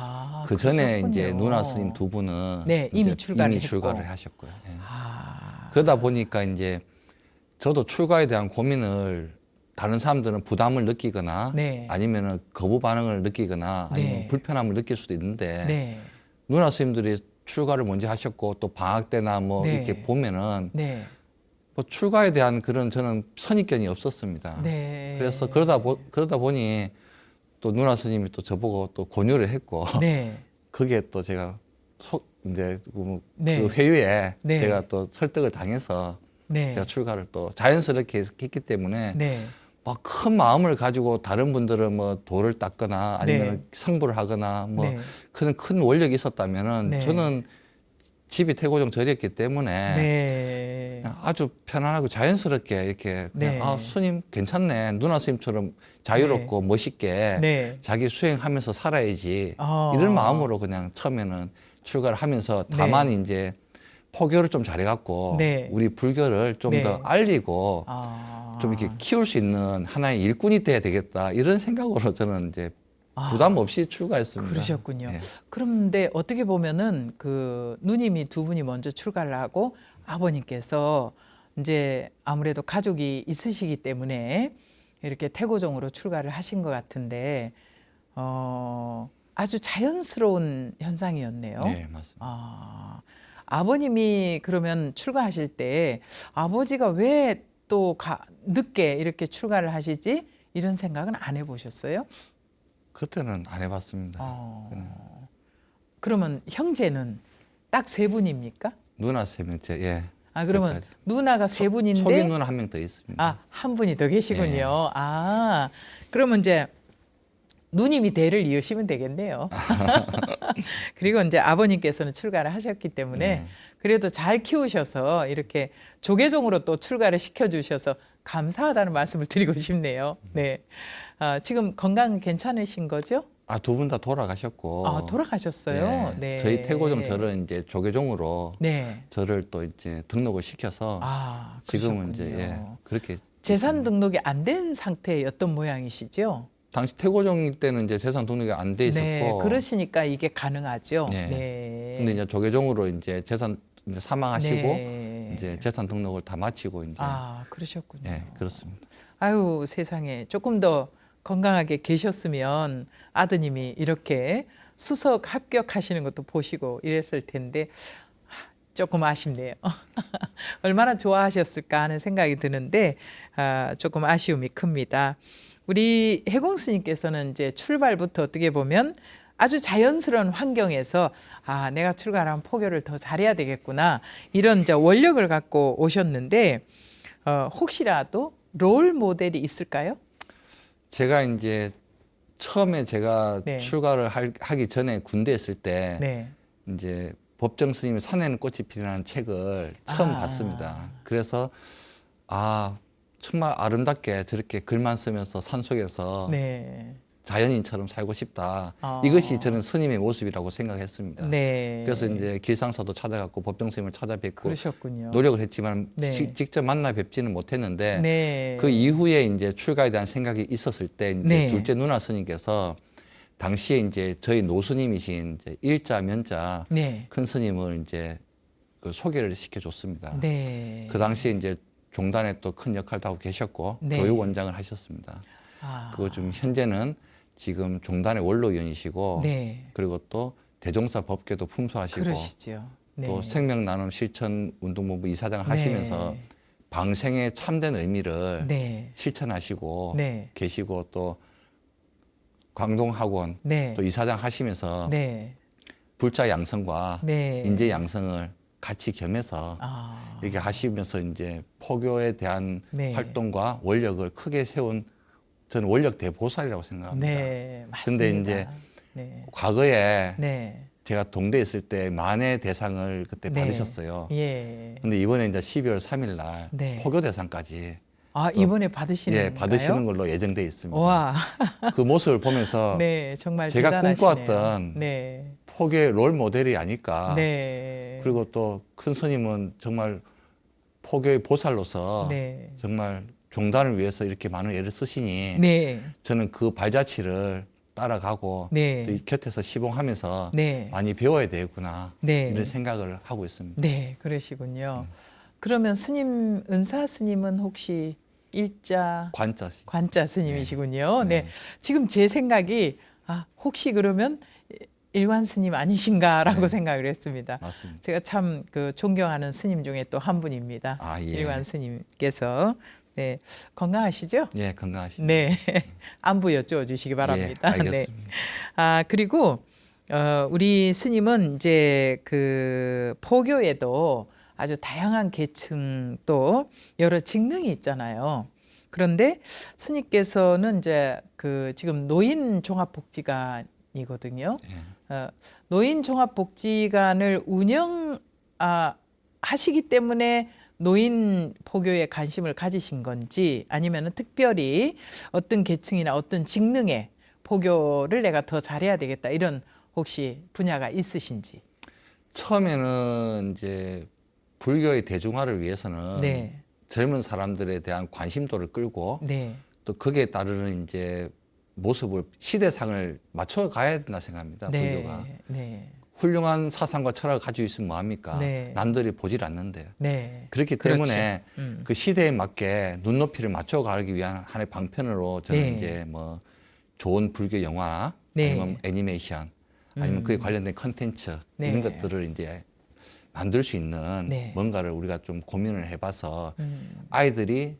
Speaker 2: 그 전에
Speaker 1: 그러셨군요.
Speaker 2: 이제 누나 스님 두 분은
Speaker 1: 네,
Speaker 2: 이제
Speaker 1: 이미 출가를 했고.
Speaker 2: 출가를 하셨고요. 예.
Speaker 1: 아.
Speaker 2: 그러다 보니까 이제 저도 출가에 대한 고민을 다른 사람들은 부담을 느끼거나
Speaker 1: 네.
Speaker 2: 아니면은 거부 반응을 느끼거나 아니면
Speaker 1: 네.
Speaker 2: 불편함을 느낄 수도 있는데
Speaker 1: 네.
Speaker 2: 누나 스님들이 출가를 먼저 하셨고 또 방학 때나 뭐
Speaker 1: 네.
Speaker 2: 이렇게 보면은
Speaker 1: 네.
Speaker 2: 뭐 출가에 대한 그런 저는 선입견이 없었습니다.
Speaker 1: 네.
Speaker 2: 그래서 그러다 보니 또 누나 스님이 또 저보고 또 권유를 했고
Speaker 1: 네.
Speaker 2: 그게 또 제가 이제
Speaker 1: 네.
Speaker 2: 그 회유에
Speaker 1: 네.
Speaker 2: 제가 또 설득을 당해서
Speaker 1: 네.
Speaker 2: 제가 출가를 또 자연스럽게 했기 때문에
Speaker 1: 네.
Speaker 2: 막 큰 마음을 가지고 다른 분들은 뭐 돌을 닦거나 아니면
Speaker 1: 네.
Speaker 2: 성불을 하거나 뭐
Speaker 1: 네.
Speaker 2: 큰 원력이 있었다면은
Speaker 1: 네.
Speaker 2: 저는 집이 태고종 절이었기 때문에
Speaker 1: 네.
Speaker 2: 그냥 아주 편안하고 자연스럽게 이렇게 그냥
Speaker 1: 네.
Speaker 2: 스님 괜찮네 누나 스님처럼 자유롭고 멋있게
Speaker 1: 네.
Speaker 2: 자기 수행하면서 살아야지
Speaker 1: 어.
Speaker 2: 이런 마음으로 그냥 처음에는 출가를 하면서
Speaker 1: 네.
Speaker 2: 다만 이제 포교를 좀 잘해갖고
Speaker 1: 네.
Speaker 2: 우리 불교를 좀 더
Speaker 1: 네.
Speaker 2: 알리고 좀 이렇게 키울 수 있는 하나의 일꾼이 돼야 되겠다 이런 생각으로 저는 이제 부담 없이 출가했습니다.
Speaker 1: 그러셨군요.
Speaker 2: 예.
Speaker 1: 그런데 어떻게 보면은 그 누님이 두 분이 먼저 출가를 하고 아버님께서 이제 아무래도 가족이 있으시기 때문에 이렇게 태고종으로 출가를 하신 것 같은데 아주 자연스러운 현상이었네요.
Speaker 2: 네, 맞습니다.
Speaker 1: 아버님이 그러면 출가하실 때 아버지가 왜 또 늦게 이렇게 출가를 하시지? 이런 생각은 안 해보셨어요?
Speaker 2: 그때는 안 해봤습니다.
Speaker 1: 그러면 형제는 딱 세 분입니까?
Speaker 2: 누나 3명째. 예.
Speaker 1: 그러면
Speaker 2: 저까지.
Speaker 1: 누나가 세 분인데
Speaker 2: 속인 누나 1명 더 있습니다.
Speaker 1: 한 분이 더 계시군요.
Speaker 2: 네.
Speaker 1: 그러면 이제 누님이 대를 이으시면 되겠네요. 그리고 이제 아버님께서는 출가를 하셨기 때문에
Speaker 2: 네.
Speaker 1: 그래도 잘 키우셔서 이렇게 조계종으로 또 출가를 시켜주셔서 감사하다는 말씀을 드리고 싶네요. 네. 지금 건강은 괜찮으신 거죠?
Speaker 2: 2분 다 돌아가셨고.
Speaker 1: 돌아가셨어요.
Speaker 2: 예.
Speaker 1: 네.
Speaker 2: 저희 태고종 저를 이제 조계종으로
Speaker 1: 네.
Speaker 2: 저를 또 이제 등록을 시켜서 지금은 이제
Speaker 1: 그러셨군요.
Speaker 2: 그렇게
Speaker 1: 재산 등록이 안 된 상태였던 모양이시죠?
Speaker 2: 당시 태고종 때는 이제 재산 등록이 안 돼 있었고.
Speaker 1: 네, 그러시니까 이게 가능하죠.
Speaker 2: 네.
Speaker 1: 네.
Speaker 2: 근데 이제 조계종으로 이제 재산 이제 사망하시고
Speaker 1: 네.
Speaker 2: 이제 재산 등록을 다 마치고 이제
Speaker 1: 그러셨군요.
Speaker 2: 예, 그렇습니다.
Speaker 1: 아유, 세상에 조금 더 건강하게 계셨으면 아드님이 이렇게 수석 합격하시는 것도 보시고 이랬을 텐데 조금 아쉽네요. 얼마나 좋아하셨을까 하는 생각이 드는데 조금 아쉬움이 큽니다. 우리 해공 스님께서는 이제 출발부터 어떻게 보면 아주 자연스러운 환경에서 내가 출가를 하면 포교를 더 잘해야 되겠구나 이런 이제 원력을 갖고 오셨는데 혹시라도 롤 모델이 있을까요?
Speaker 2: 제가 이제 처음에 제가
Speaker 1: 네.
Speaker 2: 출가를 하기 전에 군대에 있을 때
Speaker 1: 네.
Speaker 2: 이제 법정 스님의 산에는 꽃이 피라는 책을 처음 봤습니다. 그래서 정말 아름답게 저렇게 글만 쓰면서 산속에서
Speaker 1: 네.
Speaker 2: 자연인처럼 살고 싶다. 이것이 저는 스님의 모습이라고 생각했습니다.
Speaker 1: 네.
Speaker 2: 그래서 이제 길상사도 찾아갔고 법정 스님을 찾아뵙고
Speaker 1: 그러셨군요.
Speaker 2: 노력을 했지만
Speaker 1: 네.
Speaker 2: 직접 만나 뵙지는 못했는데
Speaker 1: 네.
Speaker 2: 그 이후에 이제 출가에 대한 생각이 있었을 때 이제
Speaker 1: 네.
Speaker 2: 둘째 누나 스님께서 당시에 이제 저희 노스님이신 이제 일자 면자
Speaker 1: 네.
Speaker 2: 큰 스님을 이제 그 소개를 시켜줬습니다.
Speaker 1: 네.
Speaker 2: 그 당시에 이제 종단에 또 큰 역할도 하고 계셨고
Speaker 1: 네.
Speaker 2: 교육원장을 하셨습니다. 그리고 좀 현재는 지금 종단의 원로위원이시고
Speaker 1: 네.
Speaker 2: 그리고 또 대종사 법계도 품수하시고
Speaker 1: 그러시죠. 네.
Speaker 2: 또 생명나눔 실천운동본부 이사장을 하시면서
Speaker 1: 네.
Speaker 2: 방생의 참된 의미를
Speaker 1: 네.
Speaker 2: 실천하시고
Speaker 1: 네.
Speaker 2: 계시고 또 광동학원
Speaker 1: 네.
Speaker 2: 또 이사장 하시면서
Speaker 1: 네.
Speaker 2: 불자 양성과
Speaker 1: 네.
Speaker 2: 인재 양성을 같이 겸해서 이렇게 하시면서 이제 포교에 대한
Speaker 1: 네.
Speaker 2: 활동과 원력을 크게 세운 저는 원력 대보살이라고 생각합니다.
Speaker 1: 네.
Speaker 2: 근데
Speaker 1: 맞습니다.
Speaker 2: 이제
Speaker 1: 네.
Speaker 2: 과거에
Speaker 1: 네.
Speaker 2: 제가 동대에 있을 때 만회 대상을 그때
Speaker 1: 네.
Speaker 2: 받으셨어요.
Speaker 1: 예.
Speaker 2: 근데 이번에 이제 12월 3일 날
Speaker 1: 네.
Speaker 2: 포교 대상까지
Speaker 1: 이번에 받으시는
Speaker 2: 예,
Speaker 1: 건가요?
Speaker 2: 받으시는 걸로 예정돼 있습니다.
Speaker 1: 와.
Speaker 2: 그 모습을 보면서
Speaker 1: 네, 정말
Speaker 2: 제가
Speaker 1: 대단하시네요.
Speaker 2: 꿈꿔왔던
Speaker 1: 네.
Speaker 2: 포교의 롤 모델이 아닐까.
Speaker 1: 네.
Speaker 2: 그리고 또 큰 스님은 정말 포교의 보살로서
Speaker 1: 네.
Speaker 2: 정말 종단을 위해서 이렇게 많은 애를 쓰시니
Speaker 1: 네.
Speaker 2: 저는 그 발자취를 따라가고
Speaker 1: 네.
Speaker 2: 또 이 곁에서 시봉하면서
Speaker 1: 네.
Speaker 2: 많이 배워야 되겠구나
Speaker 1: 네.
Speaker 2: 이런 생각을 하고 있습니다.
Speaker 1: 네, 그러시군요. 그러면 스님 은사 스님은 혹시 일자 관자 스님이시군요. 네.
Speaker 2: 네.
Speaker 1: 지금 제 생각이 혹시 그러면 일관 스님 아니신가라고
Speaker 2: 네.
Speaker 1: 생각을 했습니다.
Speaker 2: 맞습니다.
Speaker 1: 제가 참 그 존경하는 스님 중에 또 한 분입니다.
Speaker 2: 예.
Speaker 1: 일관 스님께서 네, 건강하시죠?
Speaker 2: 예, 건강하십니다.
Speaker 1: 네, 안부 여쭤주시기 바랍니다.
Speaker 2: 예, 알겠습니다.
Speaker 1: 네. 그리고 우리 스님은 이제 그 포교에도 아주 다양한 계층 또 여러 직능이 있잖아요. 그런데 스님께서는 이제 그 지금 노인 종합복지관이거든요.
Speaker 2: 예.
Speaker 1: 노인 종합복지관을 하시기 때문에 노인 포교에 관심을 가지신 건지 아니면 특별히 어떤 계층이나 어떤 직능에 포교를 내가 더 잘해야 되겠다 이런 혹시 분야가 있으신지.
Speaker 2: 처음에는 이제 불교의 대중화를 위해서는
Speaker 1: 네.
Speaker 2: 젊은 사람들에 대한 관심도를 끌고
Speaker 1: 네.
Speaker 2: 또 거기에 따르는 이제 모습을 시대상을 맞춰 가야 된다 생각합니다.
Speaker 1: 네.
Speaker 2: 불교가.
Speaker 1: 네.
Speaker 2: 훌륭한 사상과 철학을 가지고 있으면 뭐합니까?
Speaker 1: 네.
Speaker 2: 남들이 보질 않는데요.
Speaker 1: 네.
Speaker 2: 그렇기
Speaker 1: 그렇죠.
Speaker 2: 때문에 그 시대에 맞게 눈높이를 맞춰가기 위한 하나의 방편으로 저는
Speaker 1: 네.
Speaker 2: 이제 뭐 좋은 불교 영화
Speaker 1: 네.
Speaker 2: 아니면 애니메이션 아니면 그에 관련된 컨텐츠
Speaker 1: 네.
Speaker 2: 이런 것들을 이제 만들 수 있는
Speaker 1: 네.
Speaker 2: 뭔가를 우리가 좀 고민을 해봐서 아이들이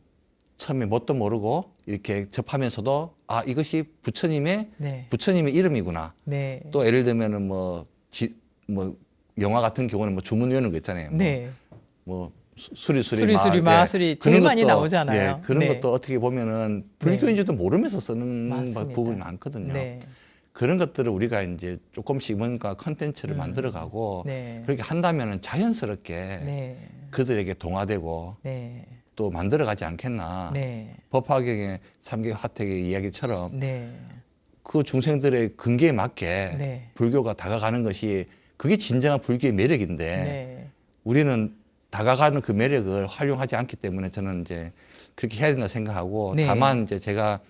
Speaker 2: 처음에 뭣도 모르고 이렇게 접하면서도 아 이것이 부처님의
Speaker 1: 네.
Speaker 2: 부처님의 이름이구나.
Speaker 1: 네.
Speaker 2: 또 예를 들면은 뭐 영화 같은 경우는 뭐 주문 외우는 거 있잖아요.
Speaker 1: 네.
Speaker 2: 뭐 수리수리
Speaker 1: 수리수리
Speaker 2: 마,
Speaker 1: 마수리 제일 많이 나오잖아요.
Speaker 2: 예, 그런
Speaker 1: 네.
Speaker 2: 것도 어떻게 보면은 불교인지도 모르면서 쓰는
Speaker 1: 맞습니다.
Speaker 2: 부분이 많거든요.
Speaker 1: 네.
Speaker 2: 그런 것들을 우리가 이제 조금씩 뭔가 컨텐츠를 만들어가고
Speaker 1: 네.
Speaker 2: 그렇게 한다면은 자연스럽게
Speaker 1: 네.
Speaker 2: 그들에게 동화되고
Speaker 1: 네.
Speaker 2: 또 만들어가지 않겠나.
Speaker 1: 네.
Speaker 2: 법화경의 삼계 화택의 이야기처럼
Speaker 1: 네.
Speaker 2: 그 중생들의 근기에 맞게
Speaker 1: 네.
Speaker 2: 불교가 다가가는 것이 그게 진정한 불교의 매력인데
Speaker 1: 네.
Speaker 2: 우리는 다가가는 그 매력을 활용하지 않기 때문에 저는 이제 그렇게 해야 된다 생각하고
Speaker 1: 네.
Speaker 2: 다만 이제 제가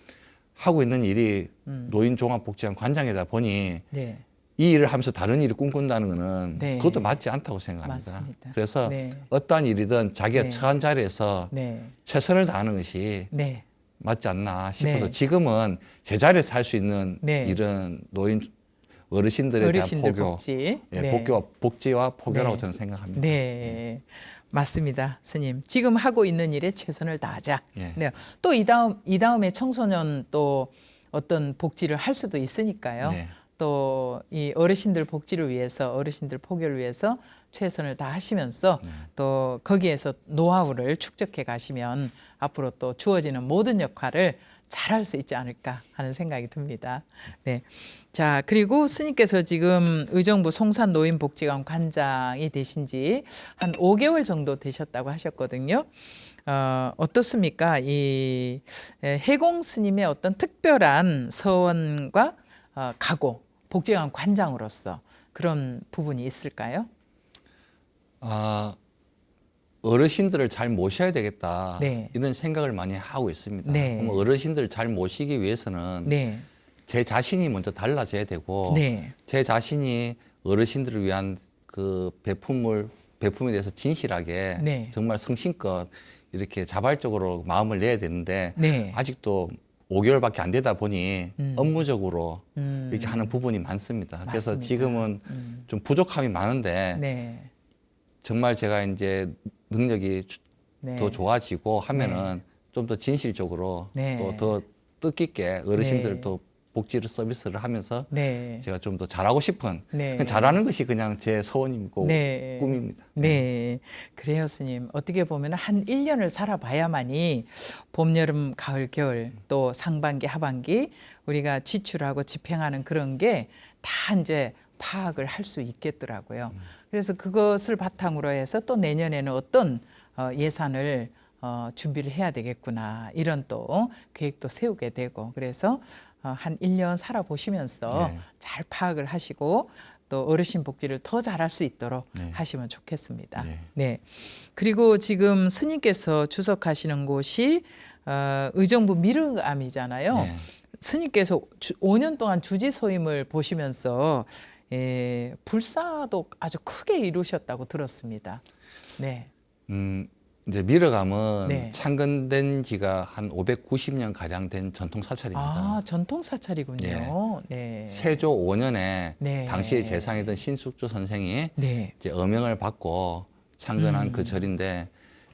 Speaker 2: 하고 있는 일이 노인종합복지관 관장이다 보니
Speaker 1: 네.
Speaker 2: 이 일을 하면서 다른 일을 꿈꾼다는 거는
Speaker 1: 네.
Speaker 2: 그것도 맞지 않다고 생각합니다.
Speaker 1: 맞습니다.
Speaker 2: 그래서
Speaker 1: 네.
Speaker 2: 어떠한 일이든 자기가
Speaker 1: 네.
Speaker 2: 처한 자리에서
Speaker 1: 네.
Speaker 2: 최선을 다하는 것이
Speaker 1: 네.
Speaker 2: 맞지 않나 싶어서
Speaker 1: 네.
Speaker 2: 지금은 제자리에서 할 수 있는
Speaker 1: 네.
Speaker 2: 이런 노인 어르신들에 대한
Speaker 1: 어르신들
Speaker 2: 포교,
Speaker 1: 복지.
Speaker 2: 예,
Speaker 1: 네.
Speaker 2: 복지와 포교라고
Speaker 1: 네.
Speaker 2: 저는 생각합니다.
Speaker 1: 네. 맞습니다. 스님. 지금 하고 있는 일에 최선을 다하자.
Speaker 2: 예.
Speaker 1: 네. 또 이 다음에 청소년 또 어떤 복지를 할 수도 있으니까요.
Speaker 2: 네.
Speaker 1: 또 이 어르신들 복지를 위해서 어르신들 포교를 위해서 최선을 다하시면서 또 거기에서 노하우를 축적해 가시면 앞으로 또 주어지는 모든 역할을 잘할 수 있지 않을까 하는 생각이 듭니다. 네. 자, 그리고 스님께서 지금 의정부 송산노인복지관 관장이 되신 지 한 5개월 정도 되셨다고 하셨거든요. 어떻습니까? 이 해공 스님의 어떤 특별한 서원과 각오, 복지관 관장으로서 그런 부분이 있을까요?
Speaker 2: 아, 어르신들을 잘 모셔야 되겠다.
Speaker 1: 네.
Speaker 2: 이런 생각을 많이 하고 있습니다.
Speaker 1: 네.
Speaker 2: 그럼 어르신들을 잘 모시기 위해서는
Speaker 1: 네.
Speaker 2: 제 자신이 먼저 달라져야 되고
Speaker 1: 네.
Speaker 2: 제 자신이 어르신들을 위한 그 배품에 대해서 진실하게
Speaker 1: 네.
Speaker 2: 정말 성심껏 이렇게 자발적으로 마음을 내야 되는데
Speaker 1: 네.
Speaker 2: 아직도 5개월밖에 안 되다 보니 업무적으로 이렇게 하는 부분이 많습니다. 그래서
Speaker 1: 맞습니다.
Speaker 2: 지금은 좀 부족함이 많은데
Speaker 1: 네.
Speaker 2: 정말 제가 이제 능력이
Speaker 1: 네.
Speaker 2: 더 좋아지고 하면은 좀 더 진실적으로
Speaker 1: 네.
Speaker 2: 또 더 뜻깊게 어르신들
Speaker 1: 네.
Speaker 2: 또 복지를 서비스를 하면서
Speaker 1: 네.
Speaker 2: 제가 좀 더 잘하고 싶은
Speaker 1: 네.
Speaker 2: 그냥 잘하는 것이 그냥 제 소원이고
Speaker 1: 네.
Speaker 2: 꿈입니다.
Speaker 1: 네. 그래요, 스님. 어떻게 보면 한 1년을 살아봐야만이 봄, 여름, 가을, 겨울 또 상반기, 하반기 우리가 지출하고 집행하는 그런 게 다 이제 파악을 할 수 있겠더라고요. 그래서 그것을 바탕으로 해서 또 내년에는 어떤 예산을 준비를 해야 되겠구나. 이런 또 계획도 세우게 되고 그래서 한 1년 살아보시면서
Speaker 2: 네.
Speaker 1: 잘 파악을 하시고 또 어르신 복지를 더 잘할 수 있도록
Speaker 2: 네.
Speaker 1: 하시면 좋겠습니다.
Speaker 2: 네.
Speaker 1: 네. 그리고 지금 스님께서 주석하시는 곳이 의정부 미륵암이잖아요.
Speaker 2: 네.
Speaker 1: 스님께서 5년 동안 주지 소임을 보시면서 불사도 아주 크게 이루셨다고 들었습니다. 네.
Speaker 2: 이제 미륵암은
Speaker 1: 네.
Speaker 2: 창건된 지가 한 590년 가량 된 전통 사찰입니다.
Speaker 1: 아, 전통 사찰이군요. 네.
Speaker 2: 세조 5년에
Speaker 1: 네.
Speaker 2: 당시에 재상이던 신숙주 선생이
Speaker 1: 네.
Speaker 2: 이제 어명을 받고 창건한 그 절인데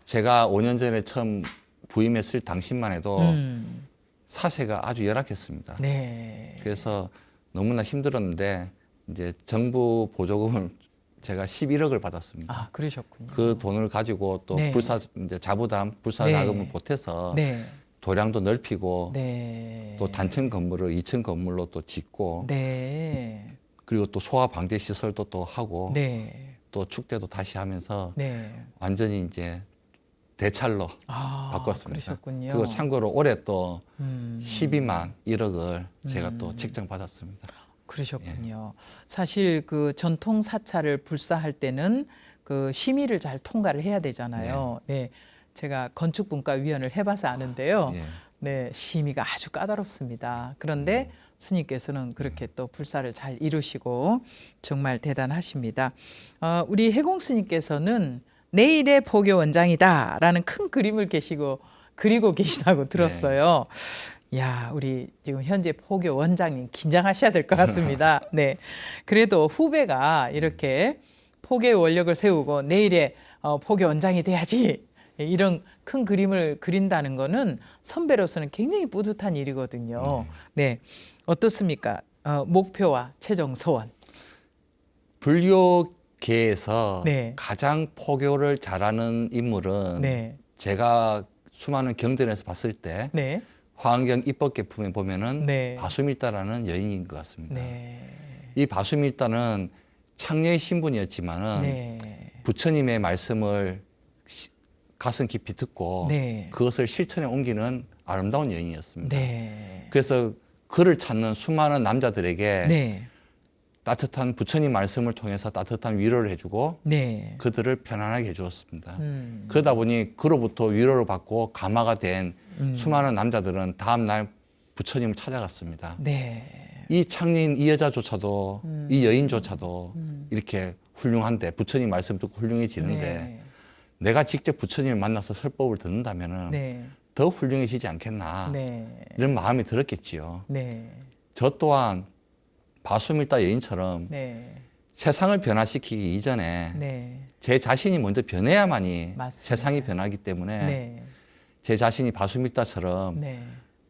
Speaker 2: 제가 5년 전에 처음 부임했을 당시만 해도 사세가 아주 열악했습니다.
Speaker 1: 네.
Speaker 2: 그래서 너무나 힘들었는데 이제 정부 보조금을 제가 11억을 받았습니다.
Speaker 1: 아, 그러셨군요.
Speaker 2: 그 돈을 가지고 또
Speaker 1: 네.
Speaker 2: 불사 이제 자부담 불사
Speaker 1: 네.
Speaker 2: 자금을 보태서
Speaker 1: 네.
Speaker 2: 도량도 넓히고
Speaker 1: 네.
Speaker 2: 또 단층 건물을 2층 건물로 또 짓고
Speaker 1: 네.
Speaker 2: 그리고 또 소화 방제 시설도 또 하고
Speaker 1: 네.
Speaker 2: 또 축대도 다시 하면서
Speaker 1: 네.
Speaker 2: 완전히 이제 대찰로
Speaker 1: 아,
Speaker 2: 바꿨습니다.
Speaker 1: 그러셨군요.
Speaker 2: 그리고 참고로 올해 또
Speaker 1: 음.
Speaker 2: 12만 1억을 제가 또 책정 받았습니다.
Speaker 1: 그러셨군요. 사실 그 전통 사찰을 불사할 때는 그 심의를 잘 통과를 해야 되잖아요. 네. 제가 건축분과 위원을 해봐서 아는데요.
Speaker 2: 예.
Speaker 1: 네, 심의가 아주 까다롭습니다. 그런데 스님께서는 그렇게 또 불사를 잘 이루시고 정말 대단하십니다. 우리 해공 스님께서는 내일의 포교 원장이다라는 큰 그림을 그리고 계시다고 들었어요. 야, 우리 지금 현재 포교 원장님 긴장하셔야 될 것 같습니다. 네, 그래도 후배가 이렇게 포교의 원력을 세우고 내일의 포교 원장이 돼야지 이런 큰 그림을 그린다는 거는 선배로서는 굉장히 뿌듯한 일이거든요. 네, 어떻습니까? 목표와 최종 소원.
Speaker 2: 불교계에서
Speaker 1: 네.
Speaker 2: 가장 포교를 잘하는 인물은
Speaker 1: 네,
Speaker 2: 제가 수많은 경전에서 봤을 때
Speaker 1: 네,
Speaker 2: 화엄경 입법계품에 보면은
Speaker 1: 네.
Speaker 2: 바수밀다라는 여인인 것 같습니다.
Speaker 1: 네,
Speaker 2: 이 바수밀다는 창녀의 신분이었지만은
Speaker 1: 네,
Speaker 2: 부처님의 말씀을 가슴 깊이 듣고
Speaker 1: 네.
Speaker 2: 그것을 실천에 옮기는 아름다운 여인이었습니다.
Speaker 1: 네,
Speaker 2: 그래서 그를 찾는 수많은 남자들에게
Speaker 1: 네,
Speaker 2: 따뜻한 부처님 말씀을 통해서 따뜻한 위로를 해주고
Speaker 1: 네.
Speaker 2: 그들을 편안하게 해주었습니다.
Speaker 1: 음,
Speaker 2: 그러다 보니 그로부터 위로를 받고 감화가 된 수많은 남자들은 다음 날 부처님을 찾아갔습니다.
Speaker 1: 네,
Speaker 2: 이 창녀인 이 여자조차도 이 여인조차도 이렇게 훌륭한데 부처님 말씀 듣고 훌륭해지는데
Speaker 1: 네,
Speaker 2: 내가 직접 부처님을 만나서 설법을 듣는다면은
Speaker 1: 네,
Speaker 2: 더 훌륭해지지 않겠나
Speaker 1: 네,
Speaker 2: 이런 마음이 들었겠지요.
Speaker 1: 네,
Speaker 2: 저 또한 바수밀다 여인처럼
Speaker 1: 네,
Speaker 2: 세상을 변화시키기 이전에
Speaker 1: 네,
Speaker 2: 제 자신이 먼저 변해야만이
Speaker 1: 맞습니다.
Speaker 2: 세상이 변하기 때문에
Speaker 1: 네,
Speaker 2: 제 자신이 바수밀다처럼
Speaker 1: 네,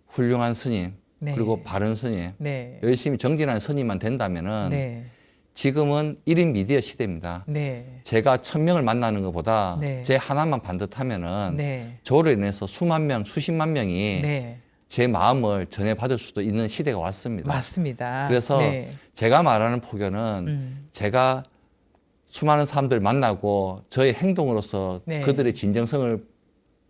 Speaker 2: 훌륭한 스님
Speaker 1: 네.
Speaker 2: 그리고 바른 스님
Speaker 1: 네,
Speaker 2: 열심히 정진하는 스님만 된다면은
Speaker 1: 네,
Speaker 2: 지금은 1인 미디어 시대입니다.
Speaker 1: 네,
Speaker 2: 제가 1000명을 만나는 것보다
Speaker 1: 네.
Speaker 2: 제 하나만 반듯하면은
Speaker 1: 네,
Speaker 2: 저로 인해서 수만 명, 수십만 명이
Speaker 1: 네,
Speaker 2: 제 마음을 전해받을 수도 있는 시대가 왔습니다.
Speaker 1: 맞습니다.
Speaker 2: 그래서
Speaker 1: 네,
Speaker 2: 제가 말하는 포교는 제가 수많은 사람들 만나고 저의 행동으로서
Speaker 1: 네.
Speaker 2: 그들의 진정성을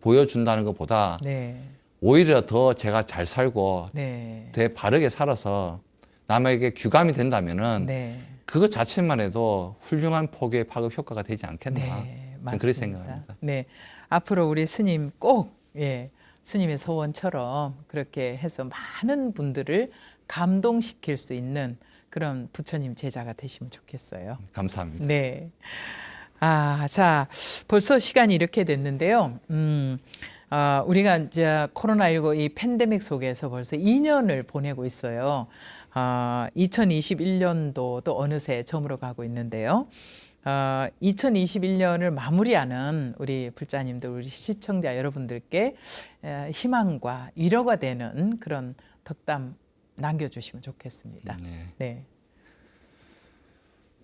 Speaker 2: 보여준다는 것보다
Speaker 1: 네,
Speaker 2: 오히려 더 제가 잘 살고
Speaker 1: 네,
Speaker 2: 더 바르게 살아서 남에게 규감이 된다면은
Speaker 1: 네.
Speaker 2: 그것 자체만 해도 훌륭한 포교의 파급 효과가 되지 않겠나.
Speaker 1: 네,
Speaker 2: 저는 그렇게 생각합니다.
Speaker 1: 네, 앞으로 우리 스님 꼭 스님의 소원처럼 그렇게 해서 많은 분들을 감동시킬 수 있는 그런 부처님 제자가 되시면 좋겠어요.
Speaker 2: 감사합니다.
Speaker 1: 네. 자, 벌써 시간이 이렇게 됐는데요. 우리가 이제 코로나19 이 팬데믹 속에서 벌써 2년을 보내고 있어요. 2021년도도 어느새 저물어 가고 있는데요. 2021년을 마무리하는 우리 불자님들, 우리 시청자 여러분들께 희망과 위로가 되는 그런 덕담 남겨주시면 좋겠습니다.
Speaker 2: 네.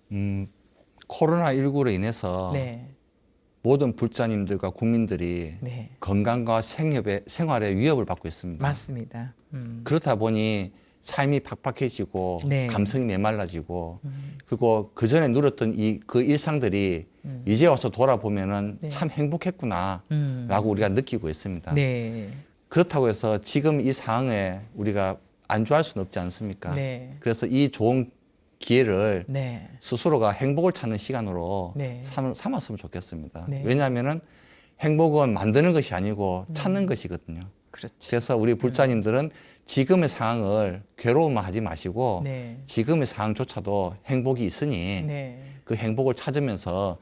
Speaker 1: 네.
Speaker 2: 코로나19로 인해서
Speaker 1: 네.
Speaker 2: 모든 불자님들과 국민들이
Speaker 1: 네.
Speaker 2: 건강과 생활에 위협을 받고 있습니다.
Speaker 1: 맞습니다.
Speaker 2: 그렇다 보니 삶이 팍팍해지고
Speaker 1: 네.
Speaker 2: 감성이 메말라지고 그리고 그 전에 누렸던 그 일상들이 이제 와서 돌아보면은
Speaker 1: 네.
Speaker 2: 참 행복했구나라고 우리가 느끼고 있습니다.
Speaker 1: 네.
Speaker 2: 그렇다고 해서 지금 이 상황에 우리가 안주할 수는 없지 않습니까?
Speaker 1: 네.
Speaker 2: 그래서 이 좋은 기회를
Speaker 1: 네.
Speaker 2: 스스로가 행복을 찾는 시간으로
Speaker 1: 네.
Speaker 2: 삼았으면 좋겠습니다.
Speaker 1: 네.
Speaker 2: 왜냐하면은 행복은 만드는 것이 아니고 찾는 것이거든요.
Speaker 1: 그렇지.
Speaker 2: 그래서 우리 불자님들은 지금의 상황을 괴로움만 하지 마시고
Speaker 1: 네.
Speaker 2: 지금의 상황조차도 행복이 있으니
Speaker 1: 네.
Speaker 2: 그 행복을 찾으면서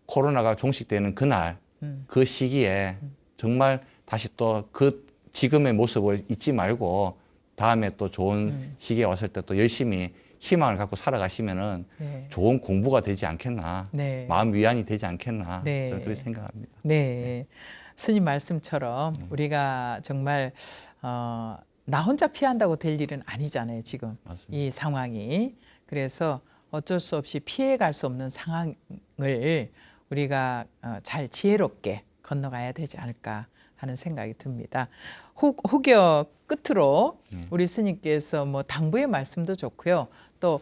Speaker 2: 코로나가 종식되는 그날 그 시기에 정말 다시 또 그 지금의 모습을 잊지 말고 다음에 또 좋은 시기에 왔을 때 또 열심히 희망을 갖고 살아가시면은
Speaker 1: 네.
Speaker 2: 좋은 공부가 되지 않겠나,
Speaker 1: 네.
Speaker 2: 마음 위안이 되지 않겠나,
Speaker 1: 네.
Speaker 2: 저는 그렇게 생각합니다.
Speaker 1: 네. 스님 말씀처럼 우리가 정말 나 혼자 피한다고 될 일은 아니잖아요, 지금.
Speaker 2: 맞습니다.
Speaker 1: 이 상황이. 그래서 어쩔 수 없이 피해갈 수 없는 상황을 우리가 잘 지혜롭게 건너가야 되지 않을까 하는 생각이 듭니다. 혹여 끝으로 우리 스님께서 뭐 당부의 말씀도 좋고요. 또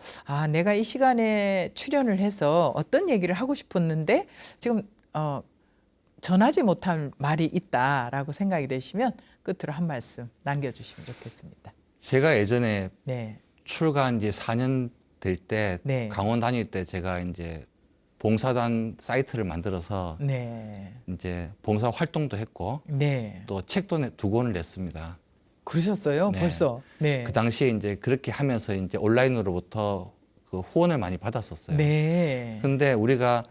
Speaker 1: 내가 이 시간에 출연을 해서 어떤 얘기를 하고 싶었는데 지금 전하지 못한 말이 있다라고 생각이 되시면 끝으로 한 말씀 남겨주시면 좋겠습니다.
Speaker 2: 제가 예전에
Speaker 1: 네,
Speaker 2: 출가한 지 4년 될 때
Speaker 1: 네.
Speaker 2: 강원 다닐 때 제가 이제 봉사단 사이트를 만들어서
Speaker 1: 네,
Speaker 2: 이제 봉사 활동도 했고
Speaker 1: 네,
Speaker 2: 또 책도 2권을 냈습니다.
Speaker 1: 그러셨어요?
Speaker 2: 네.
Speaker 1: 벌써. 네.
Speaker 2: 그 당시에 이제 그렇게 하면서 이제 온라인으로부터 그 후원을 많이 받았었어요.
Speaker 1: 네.
Speaker 2: 근데 우리가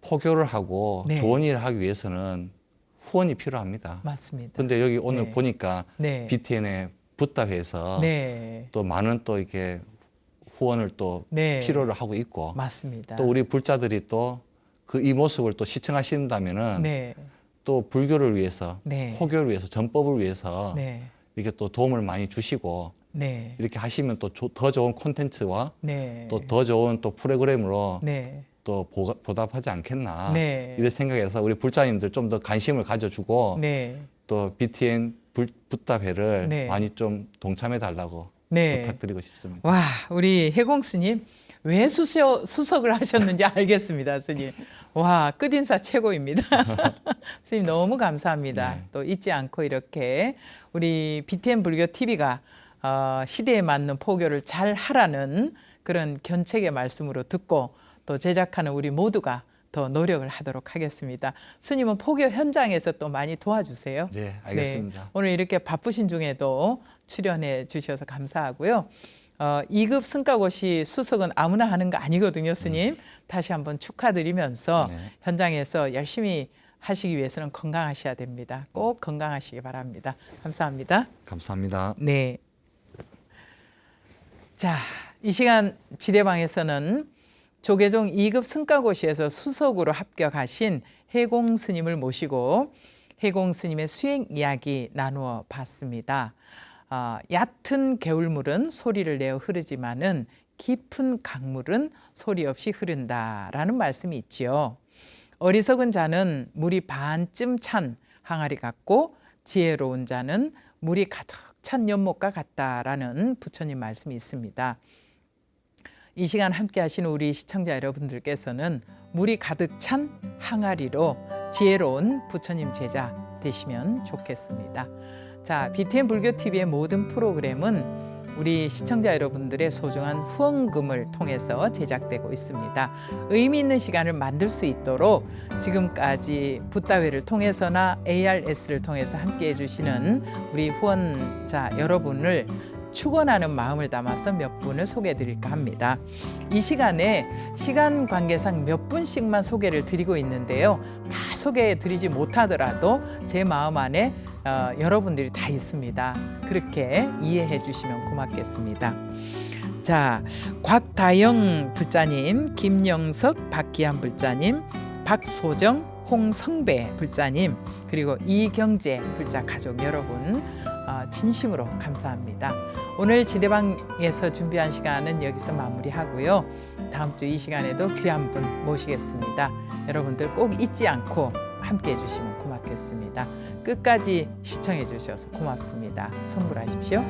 Speaker 2: 포교를 하고
Speaker 1: 네.
Speaker 2: 좋은 일을 하기 위해서는 후원이 필요합니다.
Speaker 1: 맞습니다.
Speaker 2: 근데 여기 오늘
Speaker 1: 네.
Speaker 2: 보니까
Speaker 1: 네.
Speaker 2: BTN의 붓답에서
Speaker 1: 네.
Speaker 2: 또 많은 또 이렇게 후원을 또
Speaker 1: 네.
Speaker 2: 필요로 하고 있고
Speaker 1: 맞습니다.
Speaker 2: 또 우리 불자들이 또 그 이 모습을 또 시청하신다면은
Speaker 1: 네.
Speaker 2: 또 불교를 위해서
Speaker 1: 네.
Speaker 2: 포교를 위해서 전법을 위해서
Speaker 1: 네.
Speaker 2: 이렇게 또 도움을 많이 주시고
Speaker 1: 네.
Speaker 2: 이렇게 하시면 또 더 좋은 콘텐츠와
Speaker 1: 네.
Speaker 2: 또 더 좋은 또 프로그램으로
Speaker 1: 네.
Speaker 2: 또 보답하지 않겠나
Speaker 1: 네.
Speaker 2: 이런 생각에서 우리 불자님들 좀 더 관심을 가져주고
Speaker 1: 네.
Speaker 2: 또 BTN 붓답회를
Speaker 1: 네.
Speaker 2: 많이 좀 동참해 달라고
Speaker 1: 네.
Speaker 2: 부탁드리고 싶습니다.
Speaker 1: 와, 우리 해공 스님 왜 수석을 하셨는지 알겠습니다, 스님. 와, 끝인사 최고입니다. 스님 너무 감사합니다.
Speaker 2: 네.
Speaker 1: 또 잊지 않고 이렇게 우리 BTN 불교 TV가 시대에 맞는 포교를 잘 하라는 그런 견책의 말씀으로 듣고 또 제작하는 우리 모두가 더 노력을 하도록 하겠습니다. 스님은 포교 현장에서 또 많이 도와주세요.
Speaker 2: 네, 알겠습니다.
Speaker 1: 네, 오늘 이렇게 바쁘신 중에도 출연해 주셔서 감사하고요. 2급 승가고시 수석은 아무나 하는 거 아니거든요, 스님. 다시 한번 축하드리면서
Speaker 2: 네.
Speaker 1: 현장에서 열심히 하시기 위해서는 건강하셔야 됩니다. 꼭 건강하시기 바랍니다. 감사합니다.
Speaker 2: 감사합니다.
Speaker 1: 네. 자, 이 시간 지대방에서는 조계종 2급 승가고시에서 수석으로 합격하신 해공 스님을 모시고 해공 스님의 수행 이야기 나누어 봤습니다. 얕은 개울물은 소리를 내어 흐르지만은 깊은 강물은 소리 없이 흐른다라는 말씀이 있지요. 어리석은 자는 물이 반쯤 찬 항아리 같고 지혜로운 자는 물이 가득 찬 연못과 같다라는 부처님 말씀이 있습니다. 이 시간 함께 하시는 우리 시청자 여러분들께서는 물이 가득 찬 항아리로 지혜로운 부처님 제자 되시면 좋겠습니다. 자, BTN 불교TV의 모든 프로그램은 우리 시청자 여러분들의 소중한 후원금을 통해서 제작되고 있습니다. 의미 있는 시간을 만들 수 있도록 지금까지 붓다회를 통해서나 ARS를 통해서 함께 해주시는 우리 후원자 여러분을 축원하는 마음을 담아서 몇 분을 소개해 드릴까 합니다. 이 시간에 시간 관계상 몇 분씩만 소개를 드리고 있는데요. 다 소개해 드리지 못하더라도 제 마음 안에 여러분들이 다 있습니다. 그렇게 이해해 주시면 고맙겠습니다. 자, 곽다영 불자님, 김영석, 박기한 불자님, 박소정, 홍성배 불자님, 그리고 이경재 불자 가족 여러분 진심으로 감사합니다. 오늘 지대방에서 준비한 시간은 여기서 마무리하고요. 다음 주 이 시간에도 귀한 분 모시겠습니다. 여러분들 꼭 잊지 않고 함께해 주시면 고맙겠습니다. 끝까지 시청해 주셔서 고맙습니다. 성불하십시오.